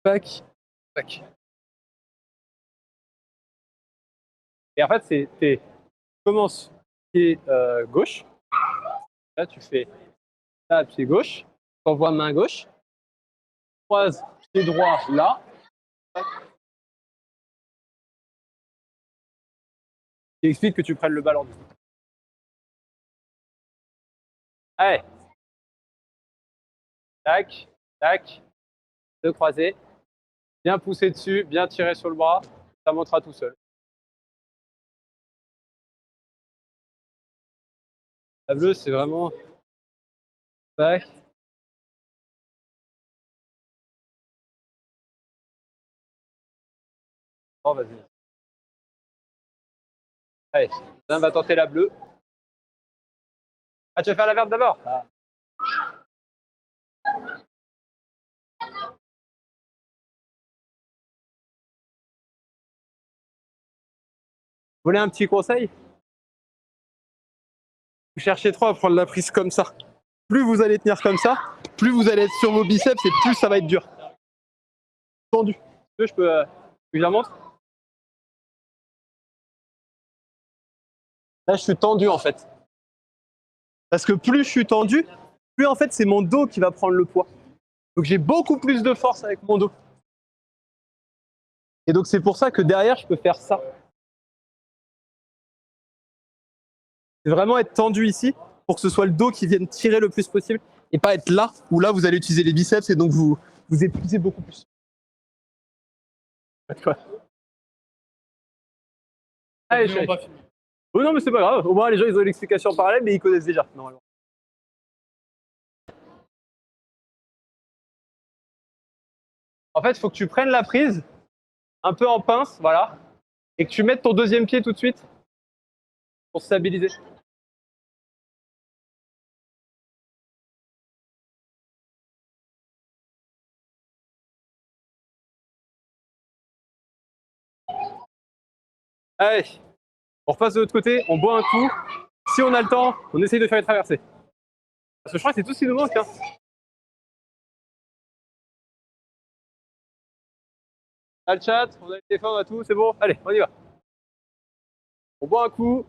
Tac, tac. Et en fait, tu commences pied gauche. Là, tu fais là, pied gauche. Tu envoies main gauche. Croise pied droit là. Et explique que tu prennes le ballon. Allez. Tac, tac. Deux croisés. Bien pousser dessus, bien tirer sur le bras. Ça montera tout seul. La bleue, c'est vraiment. Tac. Oh, vas-y. Allez, on va tenter la bleue. Ah, tu vas faire la verte d'abord? Ah. Vous voulez un petit conseil? Vous cherchez trop à prendre la prise comme ça. Plus vous allez tenir comme ça, plus vous allez être sur vos biceps et plus ça va être dur. Tendu. Je peux je la montre? Là, je suis tendu en fait. Parce que plus je suis tendu, plus en fait c'est mon dos qui va prendre le poids. Donc j'ai beaucoup plus de force avec mon dos. Et donc c'est pour ça que derrière, je peux faire ça. C'est vraiment être tendu ici pour que ce soit le dos qui vienne tirer le plus possible et pas être là où là vous allez utiliser les biceps et donc vous épuisez beaucoup plus. Quoi? Allez, chérie. Oh non mais c'est pas grave, au moins les gens ils ont l'explication en parallèle mais ils connaissent déjà normalement. En fait, il faut que tu prennes la prise un peu en pince, voilà, et que tu mettes ton deuxième pied tout de suite pour stabiliser. Allez, on repasse de l'autre côté, on boit un coup. Si on a le temps, on essaye de faire les traversées. Parce que je crois que c'est tout ce qui nous manque. Hein. On a le chat, on a le téléphone, on a tout, c'est bon. Allez, on y va. On boit un coup.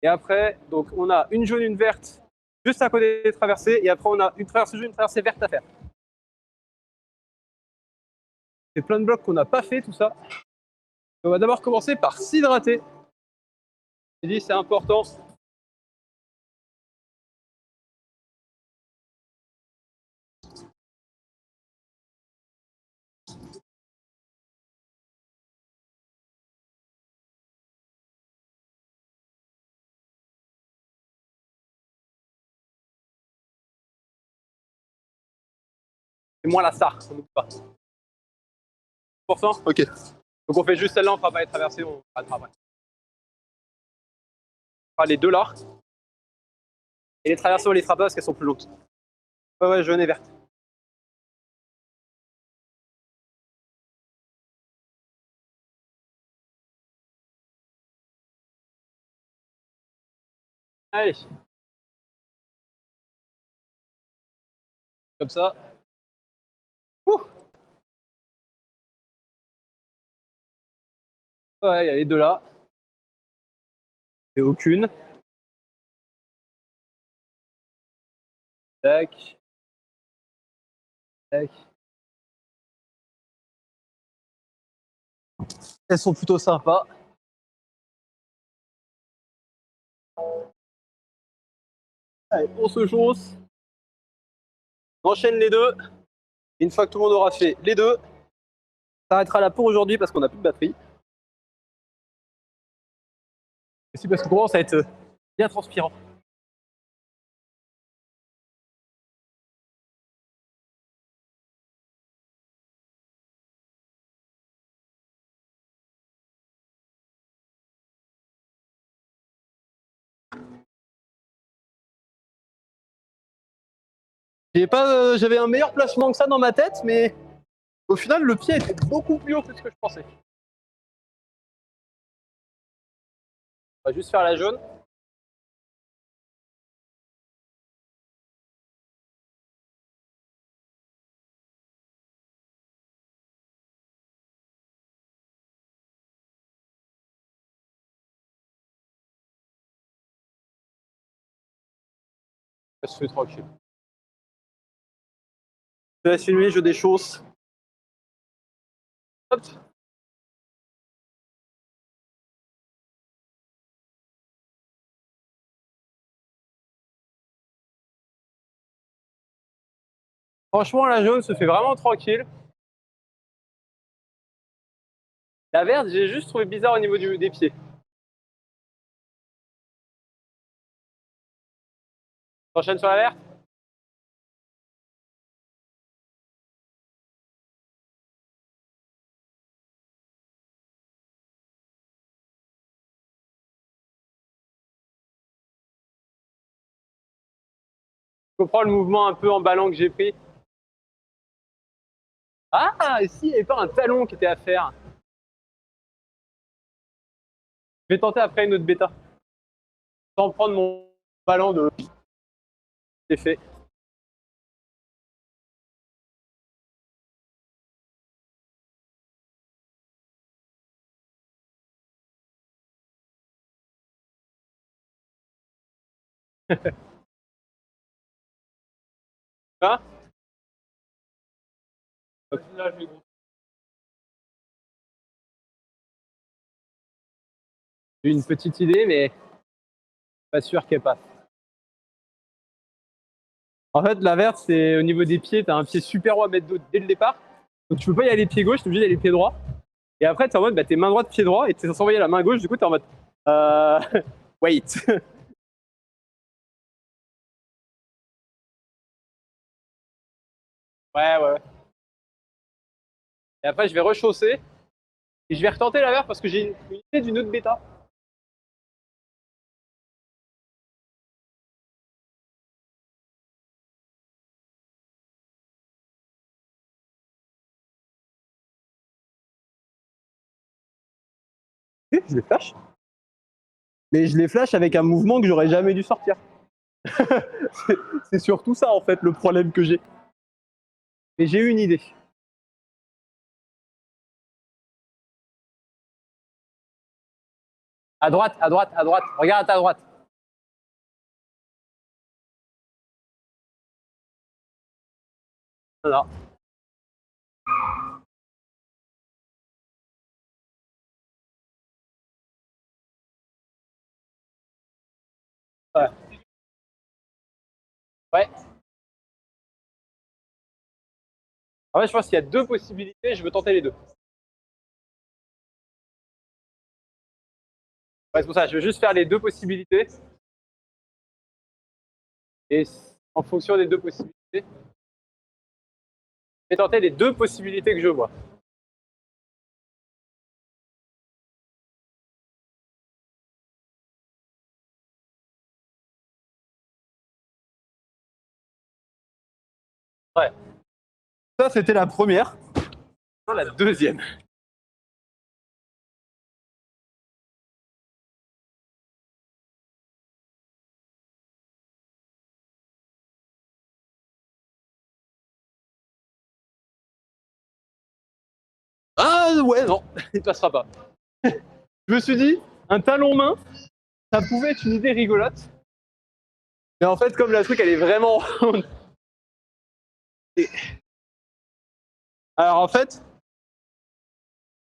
Et après, donc on a une jaune, une verte, juste à côté des traversées. Et après, on a une traversée jaune, une traversée verte à faire. C'est plein de blocs qu'on n'a pas fait, tout ça. On va d'abord commencer par s'hydrater. J'ai dit, c'est important. C'est moins la star, on n'oublie pas. 100%. Ok. Donc on fait juste celle-là, on ne fera pas les traversées, on ratera après. On fera les deux là. Et les traversées, on les fera pas parce qu'elles sont plus longues. Ouais, ouais, jaune et verte. Allez. Comme ça. Ouh. Ouais, il y a les deux là. Et aucune. Tac. Tac. Elles sont plutôt sympas. Allez, on se chausse. On enchaîne les deux. Une fois que tout le monde aura fait les deux, ça s'arrêtera là pour aujourd'hui parce qu'on n'a plus de batterie. Et c'est parce qu'on commence à être bien transpirant. J'avais un meilleur placement que ça dans ma tête, mais au final, le pied était beaucoup plus haut que ce que je pensais. On va juste faire la jaune. Ça se fait tranquille. Je laisse filmer, je déchausse. Hop. Franchement, la jaune se fait vraiment tranquille. La verte, j'ai juste trouvé bizarre au niveau des pieds. T'enchaînes sur la verte? comprends le mouvement un peu emballant que j'ai pris? Ah, ici, il n'y avait pas un talon qui était à faire. Je vais tenter après une autre bêta. Sans prendre mon ballon de... C'est fait. Hein? J'ai une petite idée, mais pas sûr qu'elle passe. En fait, la verte, c'est au niveau des pieds, tu as un pied super haut à mettre dès le départ. Donc tu peux pas y aller pied gauche, tu es obligé d'aller pied droit. Et après, tu es en mode, bah, t'es main droite, pied droit, et tu es censé envoyer la main gauche, du coup, tu es en mode, euh... wait. Ouais. Et après, je vais rechausser, et je vais retenter la verte parce que j'ai une idée d'une autre bêta. Je les flash. Mais je les flash avec un mouvement que j'aurais jamais dû sortir. C'est surtout ça, en fait, le problème que j'ai. Et j'ai eu une idée. À droite, à droite, à droite. Regarde à ta droite. Non. Ouais. Ouais. En fait, je pense qu'il y a deux possibilités, je veux tenter les deux. Ouais, c'est pour ça, je veux juste faire les deux possibilités. Et en fonction des deux possibilités, je vais tenter les deux possibilités que je vois. Ouais. Ça, c'était la première. Non, la deuxième. Ah ouais, non, il passera pas. Je me suis dit, un talon main, ça pouvait être une idée rigolote. Mais en fait, comme la truc, elle est vraiment ronde. Alors en fait,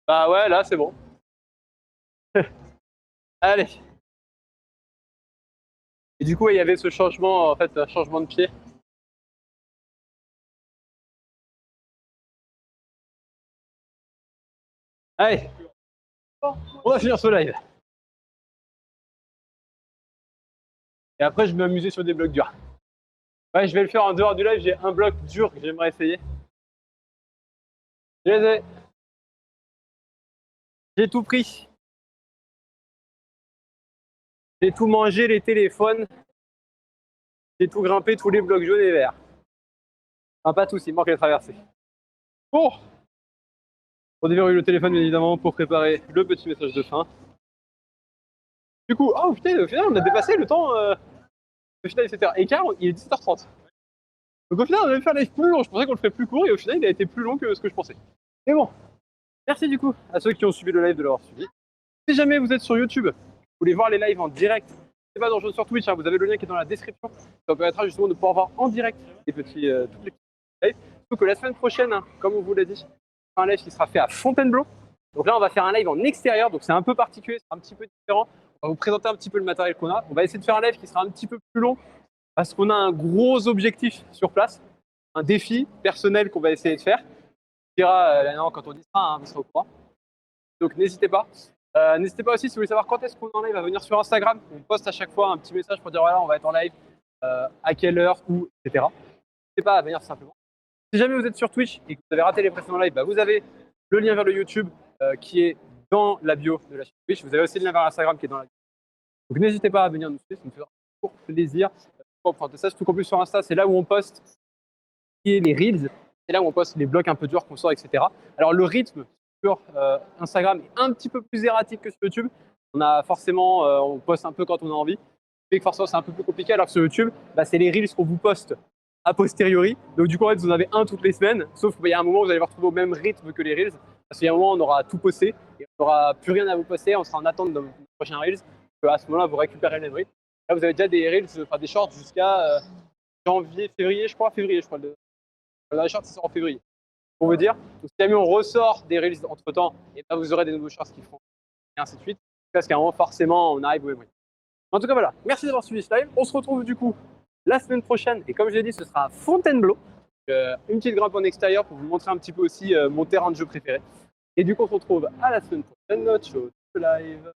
bah ouais, là, c'est bon. Allez. Et du coup, il y avait ce changement, en fait, un changement de pied. Allez, on va finir ce live. Et après, je vais m'amuser sur des blocs durs. Ouais, je vais le faire en dehors du live. J'ai un bloc dur que j'aimerais essayer. Je les ai. J'ai tout pris. J'ai tout mangé, les téléphones. J'ai tout grimpé, tous les blocs jaunes et verts. Enfin, pas tous, il manque les traversées. Bon, on déverrouille le téléphone, bien évidemment, pour préparer le petit message de fin. Du coup, oh putain, au final, on a dépassé le temps. Au final, il est 7h15, il est 17h30. Donc au final, on allait faire live plus long. Je pensais qu'on le ferait plus court et au final, il a été plus long que ce que je pensais. Mais bon, merci du coup à ceux qui ont suivi le live de l'avoir suivi. Si jamais vous êtes sur YouTube, vous voulez voir les lives en direct, n'hésitez pas à nous rejoindre sur Twitch, hein, vous avez le lien qui est dans la description. Ça vous permettra justement de pouvoir voir en direct toutes les petits lives. Surtout que la semaine prochaine, hein, comme on vous l'a dit, un live qui sera fait à Fontainebleau. Donc là, on va faire un live en extérieur, donc c'est un peu particulier, c'est un petit peu différent. On va vous présenter un petit peu le matériel qu'on a. On va essayer de faire un live qui sera un petit peu plus long parce qu'on a un gros objectif sur place, un défi personnel qu'on va essayer de faire. On dira quand on dit ça, hein, vous serez au courant. Donc n'hésitez pas. N'hésitez pas aussi si vous voulez savoir quand est-ce qu'on est en live à venir sur Instagram. On poste à chaque fois un petit message pour dire voilà, on va être en live, à quelle heure, où, etc. N'hésitez pas à venir simplement. Si jamais vous êtes sur Twitch et que vous avez raté les précédents lives, bah, vous avez le lien vers le YouTube qui est dans la bio de la chaîne Twitch. Vous avez aussi le lien vers Instagram qui est dans la bio. Donc n'hésitez pas à venir nous suivre, ça nous fera toujours plaisir. apprendre ça, surtout qu'en plus sur Insta, c'est là où on poste les reels, c'est là où on poste les blocs un peu durs qu'on sort, etc. Alors le rythme sur Instagram est un petit peu plus erratique que sur YouTube. On a forcément, on poste un peu quand on a envie, fait que forcément c'est un peu plus compliqué. Alors que sur YouTube, bah, c'est les reels qu'on vous poste a posteriori. Donc du coup, en fait, vous en avez un toutes les semaines, sauf qu'il y a un moment où vous allez vous retrouver au même rythme que les reels, parce qu'il y a un moment où on aura tout posté et on n'aura plus rien à vous poster, on sera en attente de nos prochains reels. À ce moment-là, vous récupérez le même rythme. Là, vous avez déjà des reels, enfin des shorts jusqu'à janvier, février, je crois. Le short, ça sort en février. Pour vous dire, donc, si jamais on ressort des reels entre temps, et ben, vous aurez des nouveaux shorts qui feront et ainsi de suite. Parce qu'à un moment, forcément, on arrive au même rythme. En tout cas, voilà. Merci d'avoir suivi ce live. On se retrouve du coup la semaine prochaine. Et comme je l'ai dit, ce sera Fontainebleau. Une petite grimpe en extérieur pour vous montrer un petit peu aussi mon terrain de jeu préféré. Et du coup, on se retrouve à la semaine prochaine. Ciao, live.